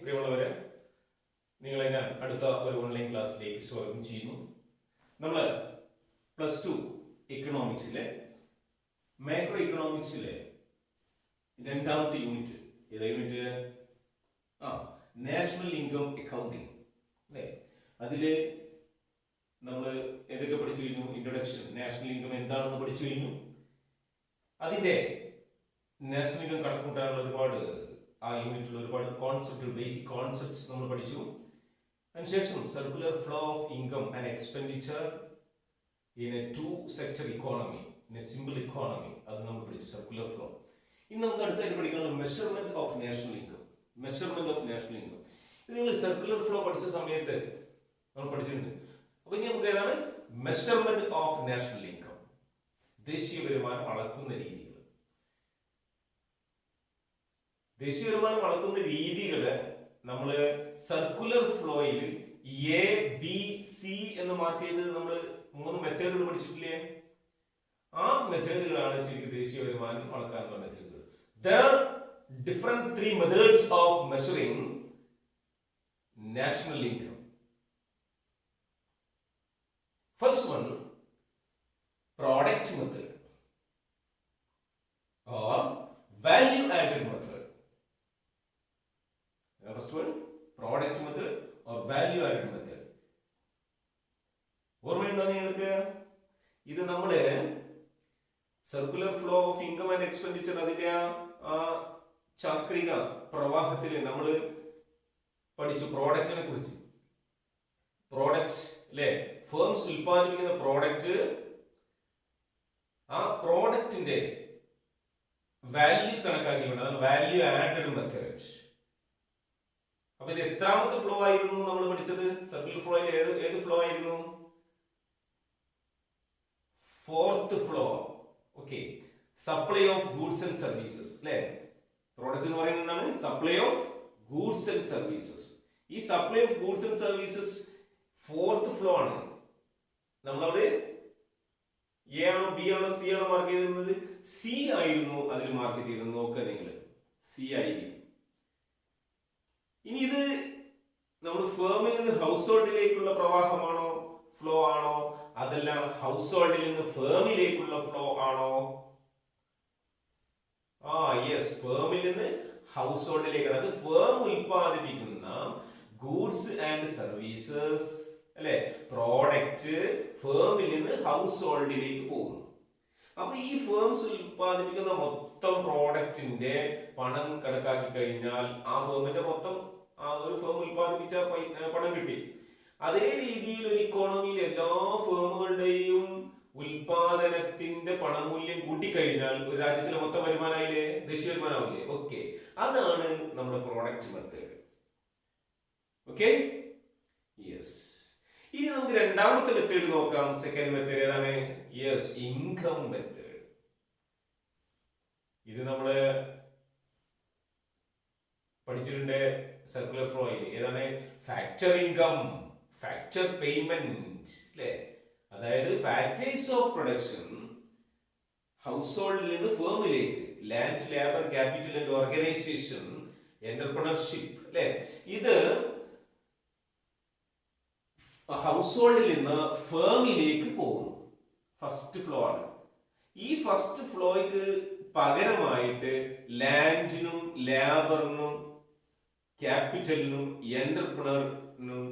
പ്രിയമുള്ളവരെ, നിങ്ങളെ ഞാൻ അടുത്ത ഒരു ഓൺലൈൻ ക്ലാസ്സിലേക്ക് സ്വാഗതം ചെയ്യുന്നു. നമ്മൾ +2 ഇക്കണോമിക്സിലെ മാക്രോ ഇക്കണോമിക്സിലെ രണ്ടാമത്തെ യൂണിറ്റ്, ഏതാ യൂണിറ്റ്? നാഷണൽ ഇൻകം അക്കൗണ്ടിങ് അല്ലേ? അതില് നമ്മൾ ഏതൊക്കെ പഠിച്ചു കഴിഞ്ഞു? ഇൻട്രൊഡക്ഷൻ, നാഷണൽ ഇൻകം എന്താണെന്ന് പഠിച്ചു കഴിഞ്ഞു. അതിന്റെ നാഷണൽ ഇൻകം കണക്കൂട്ടാനുള്ള ഒരുപാട് ആ യൂണിറ്റിൽ ഒരുപാട് കോൺസെപ്റ്റ്, ബേസിക് കോൺസെപ്റ്റ്സ് നമ്മൾ പഠിച്ചു. അതിനുശേഷം circular flow of income and expenditure in A 2-sector economy, in A simple economy, അത് നമ്മൾ പഠിച്ചു, സർക്കുലർ ഫ്ലോ. ഇന്ന് നമുക്ക് അടുത്തായിട്ട് പഠിക്കാനുള്ള measurement of national income. Measurement of national income ഇത് നിങ്ങൾ സർക്കുലർ ഫ്ലോ പഠിച്ച സമയത്ത് നമ്മൾ പഠിച്ചിട്ടുണ്ട്. അപ്പൊ ഇനി നമുക്ക് ഏതാണ് മെഷർമെന്റ് ഓഫ് നാഷണൽ ഇൻകം, ദേശീയ വരുമാനം അളക്കുന്ന രീതികൾ. ദേശീയ വരുമാനം അളക്കുന്ന രീതികള് നമ്മൾ സർക്കുലർ ഫ്ലോയിൽ ABC എന്ന് മാർക്ക് ചെയ്ത് നമ്മൾ 3 മെത്തേഡുകൾ പഠിച്ചിട്ടില്ലേ? ആ മെത്തേഡുകളാണ് ശരിക്കും ദേശീയ വരുമാനം അളക്കാനുള്ള മെത്തേഡുകൾ. There are different 3 methods of measuring national income. First one, product method or value added method. First one, product method or value added method. ഓർമ്മയുണ്ടോ നിങ്ങൾക്ക്? ഇത് നമ്മുടെ circular flow of income and expenditure, അതിന്റെ ആ ചാക്രിക പ്രവാഹത്തിൽ നമ്മൾ പഠിച്ചു പ്രോഡക്റ്റിനെ കുറിച്ച്. പ്രോഡക്റ്റ് അല്ലെ, ഫേംസ് ഉൽപ്പാദിപ്പിക്കുന്ന പ്രോഡക്റ്റ്, ആ പ്രോഡക്റ്റിന്റെ വാല്യൂ കണക്കാക്കിക്കൊണ്ട്, അതാണ് വാല്യൂ ആഡഡ് മെത്തേഡ്. അപ്പൊ ഇത് എത്രാമത്തെ ഫ്ലോ ആയിരുന്നു നമ്മൾ പഠിച്ചത്? സർക്കുലർ ഫ്ലോയിൽ ഏത് ഫ്ലോ ആയിരുന്നു? 4th flow. Okay, supply of goods and services അല്ലെ? പ്രോഡക്റ്റ് എന്ന് പറയുന്നത് എന്താണ്? Supply of goods and services. ഈ supply of goods and services 4th flow ആണ്. നമ്മളവിടെ എ ആണോ ബി ആണോ സി ആണോ മാർക്ക് ചെയ്തിരുന്നത്? സി ആയിരുന്നു അതിൽ മാർക്ക് ചെയ്തത്. നോക്കുക നിങ്ങൾ, സി ആയിരിക്കും. ഇനി ഇത് നമ്മൾ ഫേമിൽ നിന്ന് ഹൗസ് ഹോൾഡിലേക്കുള്ള പ്രവാഹമാണോ, ഫ്ലോ ആണോ? അതല്ല ഹൗസ് ഹോൾഡിൽ നിന്ന് ഫേമിലേക്കുള്ള ഫ്ലോ ആണോ? യെസ്, ഫേമിൽ നിന്ന് ഹൗസ് ഹോൾഡിലേക്കാണ്. അത് ഫേം ഉൽപ്പാദിപ്പിക്കുന്ന ഗൂഡ്സ് ആൻഡ് സർവീസസ് അല്ലെ, പ്രോഡക്റ്റ് ഫേമിൽ നിന്ന് ഹൗസ് ഹോൾഡിലേക്ക് പോകുന്നു. അപ്പൊ ഈ ഫേംസ് ഉൽപ്പാദിപ്പിക്കുന്ന മൊത്തം പ്രോഡക്റ്റിന്റെ പണം കണക്കാക്കി കഴിഞ്ഞാൽ ആ ഫേമിന്റെ മൊത്തം, ആ ഒരു ഫേം ഉൽപ്പാദിപ്പിച്ച പണം കിട്ടി. അതേ രീതിയിൽ ഒരു ഇക്കോണമിയിൽ എല്ലാ ഫേമുകളുടെയും ഉൽപാദനത്തിന്റെ പണമൂല്യം കൂട്ടിക്കഴിഞ്ഞാൽ ഒരു രാജ്യത്തിലെ മൊത്തം വരുമാനമായില്ലേ? ദേശീയ വരുമാനമാവില്ലേ? ഓക്കെ, അതാണ് നമ്മുടെ പ്രോഡക്റ്റ് മെത്തേഡ്. Okay, yes. ഇനി നമുക്ക് രണ്ടാമത്തെ മെത്തേഡ് നോക്കാം. സെക്കൻഡ് മെത്തേഡ് ഏതാണ്? Yes, income method. ഇത് നമ്മള് പഠിച്ചിട്ടുണ്ട് സർക്കുലർ ഫ്ലോയിൽ. ഏതാണ്? ഫാക്ടർ ഇൻകം, ഫാക്ടർ പേയ്മെന്റ് അല്ലെ? അതായത് ഫാക്ടേഴ്സ് ഓഫ് പ്രൊഡക്ഷൻ ഹൗസ് ഹോൾഡിൽ നിന്ന് ഫേമിലേക്ക്, land, labour, capital and organisation, entrepreneurship അല്ലെ? ഇത് ഹൗസ് ഹോൾഡിൽ നിന്ന് ഫേമിലേക്ക് പോകുന്നു. ഫസ്റ്റ് ഫ്ലോ ആണ്. ഈ ഫസ്റ്റ് ഫ്ലോയ്ക്ക് പകരമായിട്ട് ലാൻഡിനും ലേബറിനും ക്യാപിറ്റലിനും എന്റർപ്രണറിനും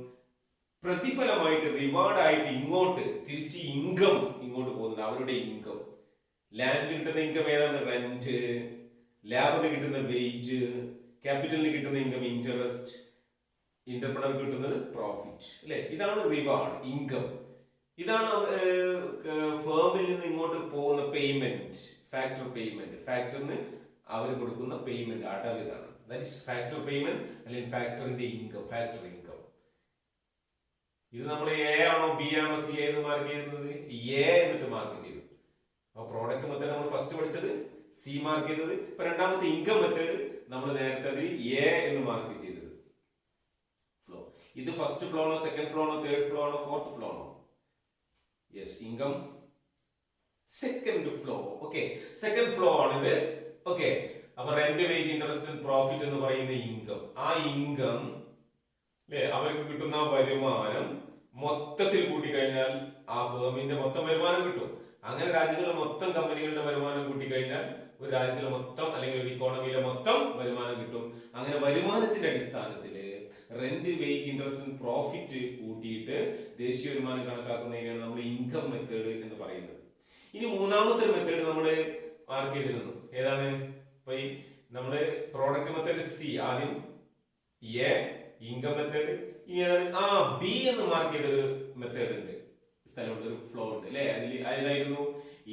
പ്രതിഫലമായിട്ട്, റിവാർഡായിട്ട് ഇങ്ങോട്ട് തിരിച്ച് ഇൻകം ഇങ്ങോട്ട് പോകുന്നുണ്ട്. അവരുടെ ഇൻകം, ലാൻഡിന് കിട്ടുന്ന ഇൻകം ഏതാണ്? റെന്റ്. ലേബറിന് കിട്ടുന്ന വേജ്. ക്യാപിറ്റലിന് കിട്ടുന്ന ഇൻകം ഇൻട്രസ്റ്റ്. എന്റർപ്രണർക്ക് കിട്ടുന്നത് പ്രോഫിറ്റ് അല്ലെ? ഇതാണ് റിവാർഡ്, ഇൻകം. ഇതാണ് ഫേമിൽ നിന്ന് ഇങ്ങോട്ട് പോകുന്ന പേയ്മെന്റ്, ഫാക്ടർ പേയ്മെന്റ്. ഫാക്ടറിന് അവർ കൊടുക്കുന്ന പേയ്മെന്റ്, അടവ്. ഇതാണ്, ദാറ്റ് ഈസ് ഫാക്ടർ പേയ്മെന്റ് അല്ലെങ്കിൽ ഫാക്ടറിന്റെ ഇൻകം, ഫാക്ടർ ഇൻകം. ഇത് നമ്മൾ എ ആണോ ബി ആണോ സി എന്ന് മാർക്ക് ചെയ്യുന്നത്? എ എന്നിട്ട് മാർക്ക് ചെയ്തു. അപ്പൊ പ്രോഡക്റ്റ് മെത്തേഡ് നമ്മൾ ഫസ്റ്റ് പഠിച്ചത് സി മാർക്ക് ചെയ്തത്. ഇപ്പൊ രണ്ടാമത്തെ ഇൻകം മെത്തേഡ് നമ്മൾ നേരത്തെ അതിൽ എ എന്ന് മാർക്ക് ചെയ്തത്. ഫ്ലോ ഇത് ഫസ്റ്റ് ഫ്ലോ ആണോ, സെക്കൻഡ് ഫ്ലോ ആണോ, തേർഡ് ഫ്ലോ ആണോ, ഫോർത്ത് ഫ്ലോ ആണോ? Yes, income second flow. Okay, second flow ആണിത്. ഓക്കെ, അപ്പൊ rent, wage, interest and profit എന്ന് പറയുന്ന ഇൻകം, ആ ഇൻകം അല്ലെ, അവർക്ക് കിട്ടുന്ന വരുമാനം മൊത്തത്തിൽ കൂട്ടിക്കഴിഞ്ഞാൽ ആ ഫേമിന്റെ മൊത്തം വരുമാനം കിട്ടും. അങ്ങനെ രാജ്യത്തിലെ മൊത്തം കമ്പനികളുടെ വരുമാനം കൂട്ടിക്കഴിഞ്ഞാൽ ഒരു രാജ്യത്തിലെ മൊത്തം അല്ലെങ്കിൽ ഒരു ഇക്കോണമിയിലെ മൊത്തം വരുമാനം കിട്ടും. അങ്ങനെ വരുമാനത്തിന്റെ അടിസ്ഥാനത്തിൽ rent, wage, interest and profit കൂട്ടിയിട്ട് ദേശീയ വരുമാനം കണക്കാക്കുന്നതിനാണ് നമ്മൾ ഇൻകം മെത്തേഡ് എന്ന് പറയുന്നത്. ഇനി മൂന്നാമത്തെ ഒരു മെത്തേഡ് നമ്മൾ മാർക്ക് ചെയ്തിരുന്നു. ഏതാണ്? ഇപ്പൊ ഈ നമ്മള് പ്രോഡക്റ്റ് മെത്തേഡ് സി, ആദ്യം എ ഇൻകം മെത്തേഡ്, ഇനി ഏതാണ് ബി എന്ന് മാർക്ക് ചെയ്തൊരു മെത്തേഡ് ഉണ്ട്, സ്ഥലമുണ്ട്, ഒരു ഫ്ലോ ഉണ്ട് അല്ലെ. അതിലായിരുന്നു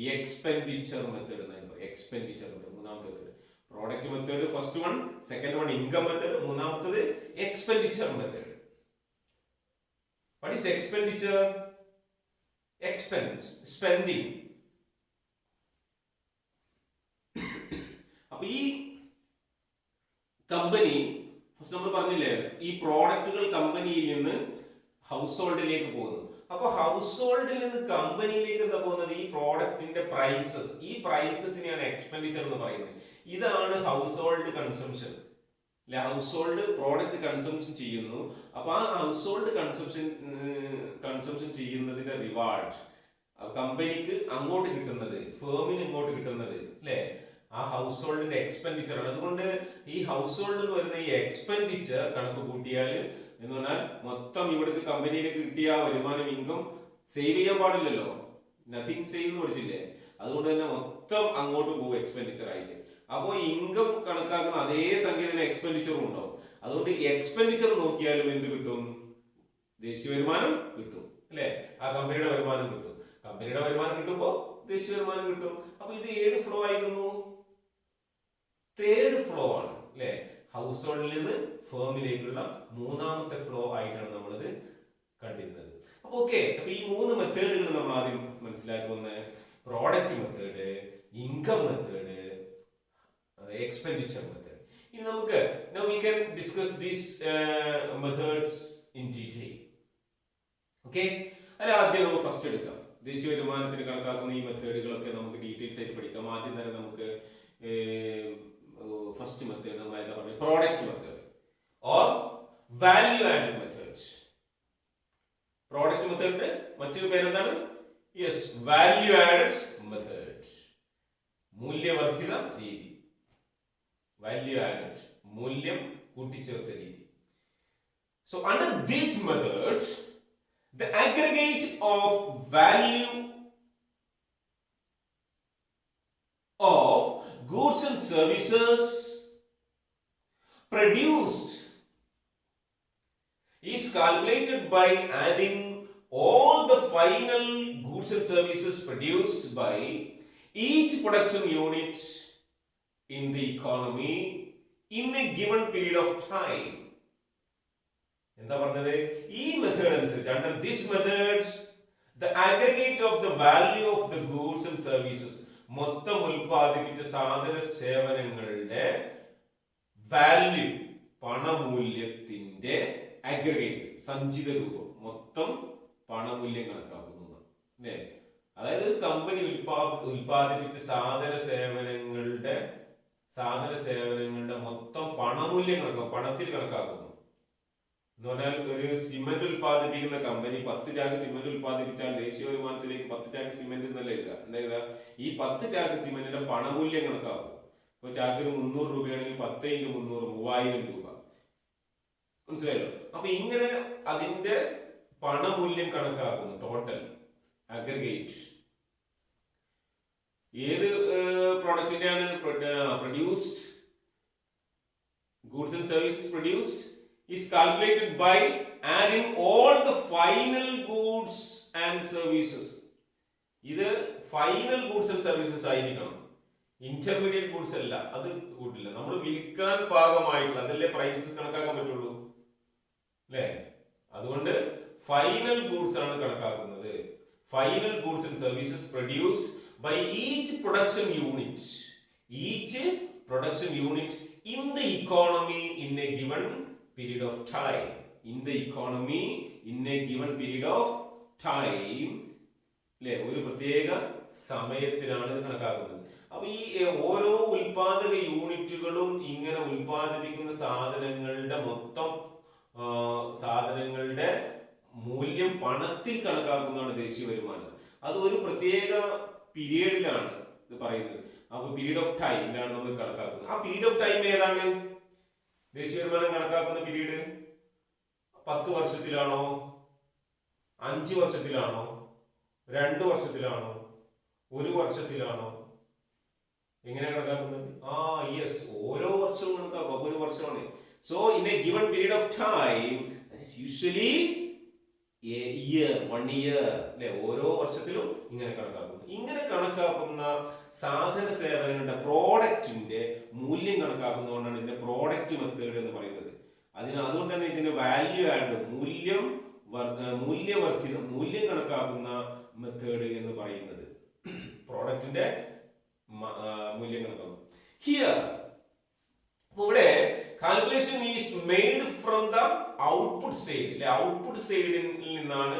ഈ എക്സ്പെൻഡിച്ചർ മെത്തേഡ് എന്നായിരുന്നു. എക്സ്പെൻഡിച്ചർ മെത്തേഡ് മൂന്നാമത്തെ method. Product method first one, second one income method, മൂന്നാമത്തത് expenditure method. What is expenditure? Expense, spending. അപ്പൊ ഈ കമ്പനി ഫസ്റ്റ് നമ്മൾ പറഞ്ഞില്ലേ, ഈ പ്രോഡക്റ്റുകൾ കമ്പനിയിൽ നിന്ന് ഹൗസ് ഹോൾഡിലേക്ക് പോകുന്നു. അപ്പൊ ഹൗസ് ഹോൾഡിൽ നിന്ന് കമ്പനിയിലേക്ക് എന്താ പോകുന്നത്? ഈ പ്രോഡക്റ്റിന്റെ പ്രൈസസ്, ഈ പ്രൈസസിനെയാണ് എക്സ്പെൻഡിച്ചർ എന്ന് പറയുന്നത്. ഇതാണ് house hold consumption. House hold product consumption ചെയ്യുന്നു. അപ്പൊ ആ ഹൗസ് ഹോൾഡ് കൺസംഷൻ ചെയ്യുന്നതിന്റെ റിവാർഡ് കമ്പനിക്ക് അങ്ങോട്ട് കിട്ടുന്നത്, ഫേമിന് ഇങ്ങോട്ട് കിട്ടുന്നത് അല്ലെ, ആ ഹൗസ് ഹോൾഡിന്റെ എക്സ്പെൻഡിച്ചർ ആണ്. അതുകൊണ്ട് ഈ ഹൗസ് ഹോൾഡിൽ വരുന്ന ഈ എക്സ്പെൻഡിച്ചർ കണക്ക് കൂട്ടിയാൽ എന്ന് പറഞ്ഞാൽ മൊത്തം ഇവിടുത്തെ കമ്പനിയിലേക്ക് കിട്ടിയ വരുമാനം, ഇൻകം സേവ് ചെയ്യാൻ പാടില്ലല്ലോ, നത്തിങ് സേവ് എന്ന് പഠിച്ചില്ലേ. അതുകൊണ്ട് തന്നെ മൊത്തം അങ്ങോട്ട് പോകും എക്സ്പെൻഡിച്ചർ ആയിട്ട്. അപ്പോൾ ഇൻകം കണക്കാക്കുന്ന അതേ സംഖ്യ തന്നെ എക്സ്പെൻഡിച്ചറും ഉണ്ടാവും. അതുകൊണ്ട് എക്സ്പെൻഡിച്ചർ നോക്കിയാലും എന്ത് കിട്ടും? ദേശീയ വരുമാനം കിട്ടും അല്ലെ, ആ കമ്പനിയുടെ വരുമാനം കിട്ടും. കമ്പനിയുടെ വരുമാനം കിട്ടുമ്പോൾ ദേശീയ വരുമാനം കിട്ടും. അപ്പൊ ഇത് ഏത് ഫ്ലോ ആയിരുന്നു? തേർഡ് ഫ്ലോ ആണ് അല്ലെ. ഹൗസ് ഹോൾഡിൽ നിന്ന് ഫേമിലേക്കുള്ള മൂന്നാമത്തെ ഫ്ലോ ആയിട്ടാണ് നമ്മളിത് കണ്ടിരുന്നത്. അപ്പൊ ഓക്കെ, അപ്പൊ ഈ മൂന്ന് മെത്തേഡുകൾ നമ്മൾ ആദ്യം മനസ്സിലാക്കുന്ന product method, income method, expenditure method. ഇനി നമുക്ക് now we can discuss these methods in detail. Okay, അല്ല ആദ്യം നമുക്ക് ഫസ്റ്റ് എടുക്കാം. ദേശീയ വരുമാനത്തിന് കണക്കാക്കുന്ന ഈ മെത്തേഡുകളൊക്കെ നമുക്ക് ഡീറ്റെയിൽസ് ആയിട്ട് പഠിക്കാം. ആദ്യം തന്നെ നമുക്ക് ഫസ്റ്റ് മെത്തേഡ് നമ്മൾ എന്താ പറയുക? Product method or value added method. Product മെത്തേഡിന്റെ മറ്റൊരു പേരെന്താണ്? യെസ്, വാല്യൂ ആഡഡ് മെത്തേഡ്, മൂല്യവർദ്ധിത രീതി. വാല്യൂ ആഡഡ്, മൂല്യം കൂട്ടിച്ചേർത്ത രീതി. So under this method, the aggregate of value of goods and services produced is calculated by adding all the final goods and services produced by each production unit in the economy in a given period of time. എന്താ പറഞ്ഞത്? ഈ method അനുസരിച്ച്, under this method the aggregate of the value of the goods and services, മൊത്തം ഉൽപ്പാദിപ്പിച്ച സാധന സേവനങ്ങളുടെ value, പണമൂല്യത്തിന്റെ aggregate, സഞ്ചിത രൂപം, മൊത്തം പണമൂല്യം കണക്കാക്കുന്നു അല്ലേ. അതായത് കമ്പനി ഉൽപ്പാദിപ്പിച്ച സാധന സേവനങ്ങളുടെ മൊത്തം പണമൂല്യം കണക്കാക്കും, പണത്തിൽ കണക്കാക്കുന്നു. എന്ന് പറഞ്ഞാൽ ഒരു സിമന്റ് ഉൽപ്പാദിപ്പിക്കുന്ന കമ്പനി 10 ചാക്ക് സിമന്റ് ഉൽപ്പാദിപ്പിച്ചാൽ ദേശീയ വരുമാനത്തിലേക്ക് 10 ചാക്ക് സിമന്റ് എന്നല്ല എഴുതുക. എന്താ, ഈ 10 ചാക്ക് സിമന്റിന്റെ പണമൂല്യം കണക്കാക്കും. ഇപ്പൊ ചാക്കിന് 300 രൂപയാണെങ്കിൽ 10 × 300 3000 രൂപ. മനസ്സിലായല്ലോ? അപ്പൊ ഇങ്ങനെ അതിന്റെ പണമൂല്യം കണക്കാക്കുന്നു. ടോട്ടൽ അഗ്രിഗേറ്റ് ഏത് പ്രോഡക്റ്റിന്റെയാണ്? Produced goods and services produced is calculated by adding all the final goods and services. ഇത് ഫൈനൽ ഗൂഡ്സ് ആൻഡ് സർവീസസ് ആയിരിക്കണം, ഇന്റർമീഡിയറ്റ് ഗൂഡ്സ് അല്ല. അത് കൂട്ടില്ല. നമ്മൾ വിൽക്കാൻ പാകമായിട്ടുള്ള അതല്ലേ പ്രൈസസ് കണക്കാക്കാൻ പറ്റുള്ളൂ അല്ലേ. അതുകൊണ്ട് ഫൈനൽ ഗൂഡ്സ് ആണ് കണക്കാക്കുന്നത്. Final goods and services produced by each production unit in the economy in a given period of time. In the economy in a given period of time, അല്ലേ, ഒരു പ്രത്യേക സമയത്തിലാണ് ഇത് കണക്കാക്കുന്നത്. അപ്പൊ ഈ ഓരോ ഉൽപാദക യൂണിറ്റുകളും ഇങ്ങനെ ഉൽപാദിപ്പിക്കുന്ന സാധനങ്ങളുടെ മൂല്യം പണത്തിൽ കണക്കാക്കുന്നതാണ് ദേശീയ വരുമാനം. അത് ഒരു പ്രത്യേക പീരീഡിലാണ് ഇത് പറയുന്നത്. അപ്പൊ പീരീഡ് ഓഫ് ടൈമിലാണ് നമ്മൾ കണക്കാക്കുന്നത്. ആ പീരീഡ് ഓഫ് ടൈം ഏതാണ്? ദേശീയ വരുമാനം കണക്കാക്കുന്ന പീരീഡ് 10 വർഷത്തിലാണോ, 5 വർഷത്തിലാണോ, 2 വർഷത്തിലാണോ, 1 വർഷത്തിലാണോ? എങ്ങനെ കണക്കാക്കുന്നത്? യെസ്, ഓരോ വർഷവും കണക്കാക്കും. അപ്പൊ 1 വർഷമാണ്. So in A given period of time, that is usually a year, 1 year, അല്ലെ? ഓരോ വർഷത്തിലും ഇങ്ങനെ കണക്കാക്കുന്നു. ഇങ്ങനെ കണക്കാക്കുന്ന സാധന സേവനങ്ങളുടെ പ്രോഡക്റ്റിന്റെ മൂല്യം കണക്കാക്കുന്നതുകൊണ്ടാണ് ഇതിന്റെ പ്രോഡക്റ്റ് മെത്തേഡ് എന്ന് പറയുന്നത്. അതുകൊണ്ട് തന്നെ ഇതിന്റെ വാല്യൂ ആഡ്, മൂല്യം കണക്കാക്കുന്ന മെത്തേഡ് എന്ന് പറയുന്നത്, പ്രോഡക്റ്റിന്റെ മൂല്യം കണക്കാക്കുന്നു. ഹിയർ ഇവിടെ calculation is made from the output side, അല്ലെ? ഔട്ട്പുട്ട് സൈഡിൽ നിന്നാണ്,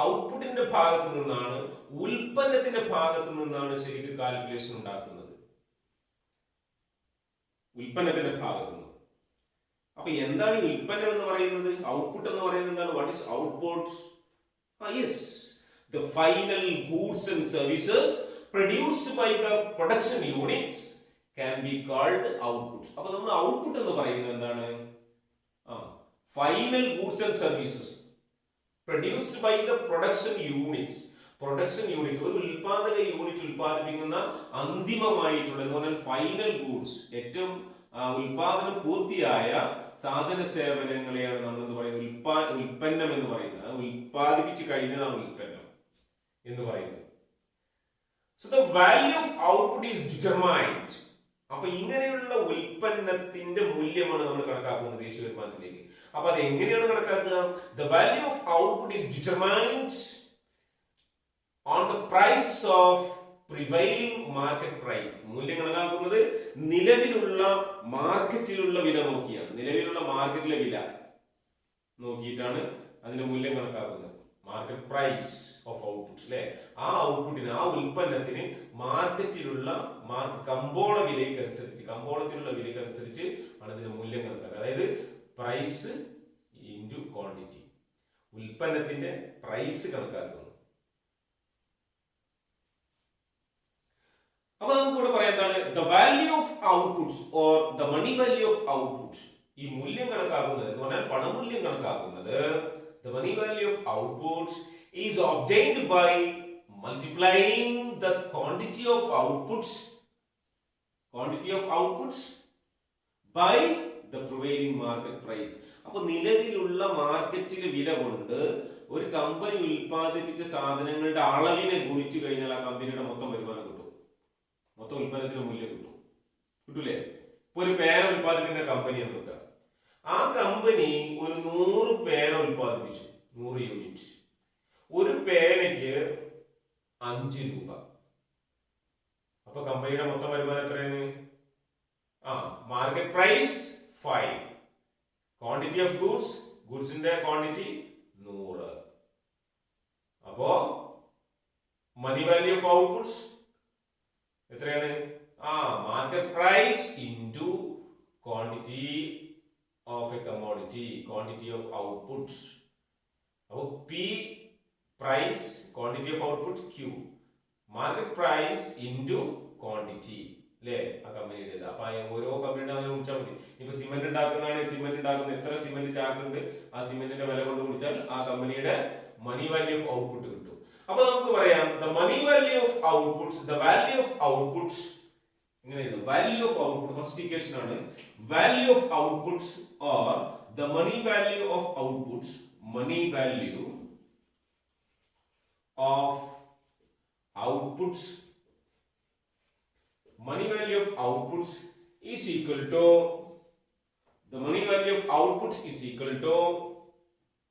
ഔട്ട്പുട്ടിന്റെ ഭാഗത്ത് നിന്നാണ്, ഉൽപ്പന്നത്തിന്റെ ഭാഗത്ത് നിന്നാണ് ശരിക്കും കാൽക്കുലേഷൻ ഉണ്ടാക്കുന്നത്, ഉൽപ്പന്നത്തിന്റെ ഭാഗത്ത് നിന്ന്. അപ്പൊ എന്താണ് ഈ ഉൽപ്പന്നം എന്ന് പറയുന്നത്? ഔട്ട്പുട്ട് എന്ന് പറയുന്നത് എന്താണ്? What is output? Yes, the final goods and services produced by the production units can be called output. അപ്പോൾ നമ്മൾ ഔട്ട്പുട്ട് എന്ന് പറയുന്നത് എന്താണ്? Final goods and services produced by the production units. Production unit, ഒരു ഉൽപാദക യൂണിറ്റ് ഉൽപ്പാദിപ്പിക്കുന്ന അന്തിമമായിട്ടുള്ള എന്ന് പറഞ്ഞാൽ ഫൈനൽ ഗൂഡ്സ്, ഏറ്റവും ഉൽപാദനം പൂർത്തിയായ സാധന സേവനങ്ങളെയാണ് നമ്മൾ എന്ന് പറയുന്നത് ഉൽപ്പന്നം എന്ന് പറയുന്നത്. ഉൽപ്പാദിപ്പിച്ച് കഴിഞ്ഞതാണ് ഉൽപ്പന്നം എന്ന് പറയുന്നത്. So the value of output is determined. അപ്പൊ ഇങ്ങനെയുള്ള ഉൽപ്പന്നത്തിന്റെ മൂല്യമാണ് നമ്മൾ കണക്കാക്കുന്നത് ദേശീയ വരുമാനത്തിലേക്ക്. അപ്പൊ അത് എങ്ങനെയാണ് കണക്കാക്കുക? The value of output is determined on the price of prevailing market price. മൂല്യം കണക്കാക്കുന്നത് നിലവിലുള്ള മാർക്കറ്റിലുള്ള വില നോക്കിയാണ്. നിലവിലുള്ള മാർക്കറ്റിലെ വില നോക്കിയിട്ടാണ് അതിന്റെ മൂല്യം കണക്കാക്കുന്നത്. മാർക്കറ്റ് പ്രൈസ് ഓഫ് ഔട്ട്പുട്ട്, അല്ലെ? ആ ഔട്ട്പുട്ടിന്, ആ ഉൽപ്പന്നത്തിന് മാർക്കറ്റിലുള്ള കമ്പോള കമ്പോളത്തിലുള്ള വിലയ്ക്കനുസരിച്ച് ആണ് ഇതിന്റെ മൂല്യം കണക്കാക്കുക. അതായത് പ്രൈസ് ഇൻറ്റു ക്വാണ്ടിറ്റി, ഉൽപ്പന്നത്തിന്റെ പ്രൈസ് കണക്കാക്കുന്നു. അപ്പൊ നമുക്ക് ഇവിടെ പറയാം എന്താണ്? The value of outputs or the money value of output. ഈ മൂല്യം കണക്കാക്കുന്നത് എന്ന് പറഞ്ഞാൽ പണമൂല്യം കണക്കാക്കുന്നത്, the money value of outputs is obtained by multiplying the quantity of outputs by the prevailing market price. അപ്പോൾ നിലവിലുള്ള മാർക്കറ്റിലെ വില കൊണ്ട് ഒരു കമ്പനി ഉൽപ്പാദിപ്പിച്ച സാധനങ്ങളുടെ അളവിനെ ഗുണിച്ചു കഴിഞ്ഞാൽ ആ കമ്പനിയുടെ മൊത്തം വരുമാനം കിട്ടും, മൊത്തം ഉൽപ്പന്നത്തിന്റെ മൂല്യം കിട്ടൂലേ? ഇപ്പൊ ഒരു പേന ഉൽപ്പാദിപ്പിക്കുന്ന കമ്പനി എന്ന് നോക്കുക. ആ കമ്പനി ഒരു 100 പേന ഉൽപ്പാദിപ്പിച്ചു, 100 യൂണിറ്റ്. ഒരു പേനയ്ക്ക് 5 രൂപ. അപ്പൊ കമ്പനിയുടെ മൊത്തം വരുമാനം എത്രയാണ്? മാർക്കറ്റ് പ്രൈസ് 5, ക്വാണ്ടിറ്റി ഓഫ് ഗുഡ്സിന്റെ ക്വാണ്ടിറ്റി 100. അപ്പോ മണി വാല്യൂ ഓഫ് ഔട്ട്പുട്ട്സ് എത്രയാണ്? Market price into quantity of a commodity, quantity of output. അപ്പോൾ P price, quantity of output, Q market price into quantity, അല്ലേ? ആ കമ്പനിയുടെ. അപ്പൊ ഓരോ കമ്പനിയുടെ അതിനെ വിളിച്ചാൽ മതി. ഇപ്പൊ സിമെന്റ് ഉണ്ടാക്കുന്നതാണെങ്കിൽ സിമെന്റ് ഉണ്ടാക്കുന്ന എത്ര സിമെന്റ് ചാക്കുണ്ട്, ആ സിമെന്റിന്റെ വില കൊണ്ട് വിളിച്ചാൽ ആ കമ്പനിയുടെ മണി വാല്യൂ ഓഫ് ഔട്ട്പുട്ട് കിട്ടും. അപ്പൊ നമുക്ക് പറയാം the money value of outputs, the value of outputs ഇങ്ങനെയാണ്. Value of output first equation ആണ്. Value of outputs or the money value of outputs, money value of outputs, money value of outputs is equal to the money value of outputs is equal to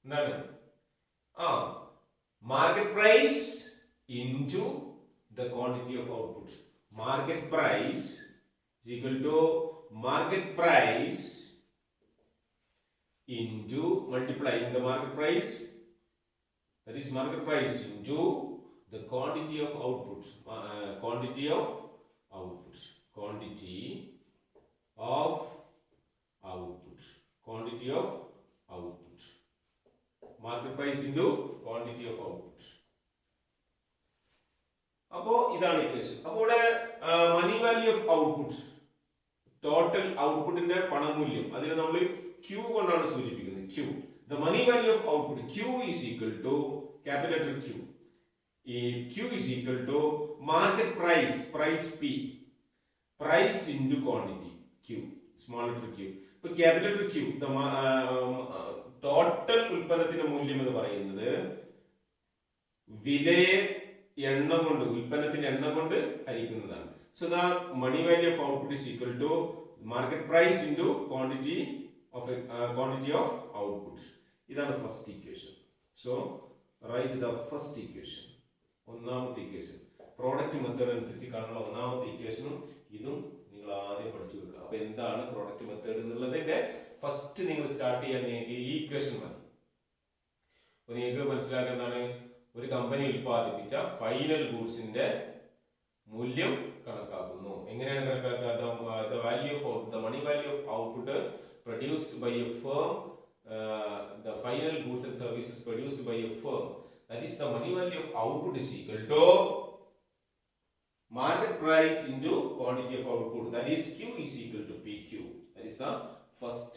എന്താണ്? Market price into the quantity of output. Market price is equal to market price into multiplying the market price, that is market price into the quantity of output, quantity of output, quantity of output, quantity of output, market price into quantity of output. അപ്പോൾ ഇതാണ് equation. അപ്പോൾ ഇവിടെ money value of output, total ഔട്ട്പുട്ടിന്റെ പണമൂല്യം, അതിനെ നമ്മൾ Q കൊണ്ടാണ് സൂചിപ്പിക്കുന്നത്. Q, the money value of output Q is equal to capital letter Q. ഈ Q is equal to market price, price P, price into quantity Q, small letter Q. ഇപ്പൊ capital letter Q, total ഉൽപ്പന്നത്തിന്റെ മൂല്യം എന്ന് പറയുന്നത് വിലയെ എണ്ണം കൊണ്ട്, ഉൽപ്പന്നത്തിന്റെ എണ്ണം കൊണ്ട് ഹരിക്കുന്നതാണ്. So the money value of output is equal to market price into quantity of output. ഇതാണ് first equation. So write the first equation, ഒന്നാമത്തെ ഇക്വേഷൻ. പ്രോഡക്റ്റ് മെത്തേഡ് അനുസരിച്ച് കാണുന്ന ഒന്നാമത്തെ ഇക്വേഷനും ഇതും നിങ്ങൾ ആദ്യം പഠിച്ചു വെക്കുക. അപ്പൊ എന്താണ് പ്രോഡക്റ്റ് മെത്തേഡ് എന്നുള്ളതിന്റെ ഫസ്റ്റ് നിങ്ങൾ സ്റ്റാർട്ട് ചെയ്യാൻ നിങ്ങൾക്ക് ഈ ഇക്വേഷൻ മതി. അപ്പൊ നിങ്ങൾക്ക് മനസ്സിലാക്കുന്നതാണ്, ഒരു കമ്പനി ഉൽപ്പാദിപ്പിച്ച ഫൈനൽ ഗൂഡ്സിന്റെ മൂല്യം കണക്കാക്കുന്നു. എങ്ങനെയാണ് കണക്കാക്കുക? The value of the money value of output produced by a firm, the final goods and services produced by a firm, that is the money value of output is equal to market price into quantity of output, that is Q is equal to PQ. That is the first.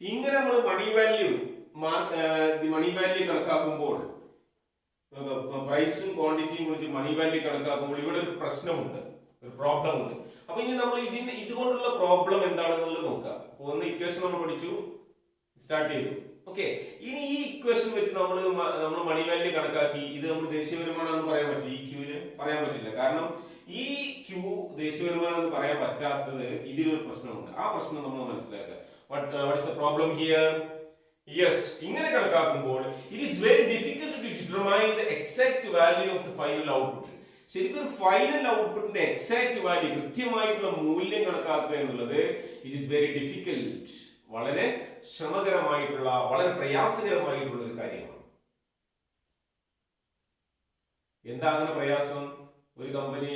ഇങ്ങനെ നമ്മൾ മണി value കണക്കാക്കുമ്പോൾ, പ്രൈസും ക്വാണ്ടിറ്റിയും കുറിച്ച് മണി value കണക്കാക്കുമ്പോൾ ഇവിടെ ഒരു പ്രശ്നമുണ്ട്, ഒരു പ്രോബ്ലം ഉണ്ട്. അപ്പൊ ഇനി നമ്മൾ ഇതുകൊണ്ടുള്ള പ്രോബ്ലം എന്താണെന്നുള്ളത് നോക്കാം. ഒന്ന് ഇക്വേഷൻ നമ്മൾ പഠിച്ചു, സ്റ്റാർട്ട് ചെയ്തു. ഓക്കെ, ഇനി ഈ ഇക്വേഷൻ വെച്ച് നമ്മൾ മണി വാല്യൂ കണക്കാക്കി. ഇത് നമ്മൾ ദേശീയ വരുമാനമെന്ന് പറയാൻ പറ്റും? ഈ ക്യൂവിന് പറയാൻ പറ്റില്ല. കാരണം ഈ ക്യൂ ദേശീയ വരുമാനം എന്ന് പറയാൻ പറ്റാത്തത് ഇതിലൊരു പ്രശ്നമുണ്ട്. ആ പ്രശ്നം നമ്മൾ മനസ്സിലാക്കുക. what is the problem here? Yes, ഇങ്ങനെ കണക്കാക്കുമ്പോൾ it is very difficult to determine the exact value of the final output. ശരിക്കും ഫൈനൽ ഔട്ട്പുട്ടിന്റെ എക്സാക്ട് വാല്യൂ, കൃത്യമായിട്ടുള്ള മൂല്യം കണക്കാക്കുക എന്നുള്ളത് it is very difficult, വളരെ ശ്രമകരമായിട്ടുള്ള, വളരെ പ്രയാസകരമായിട്ടുള്ള ഒരു കാര്യമാണ്. എന്താ അങ്ങനെ പ്രയാസം? ഒരു company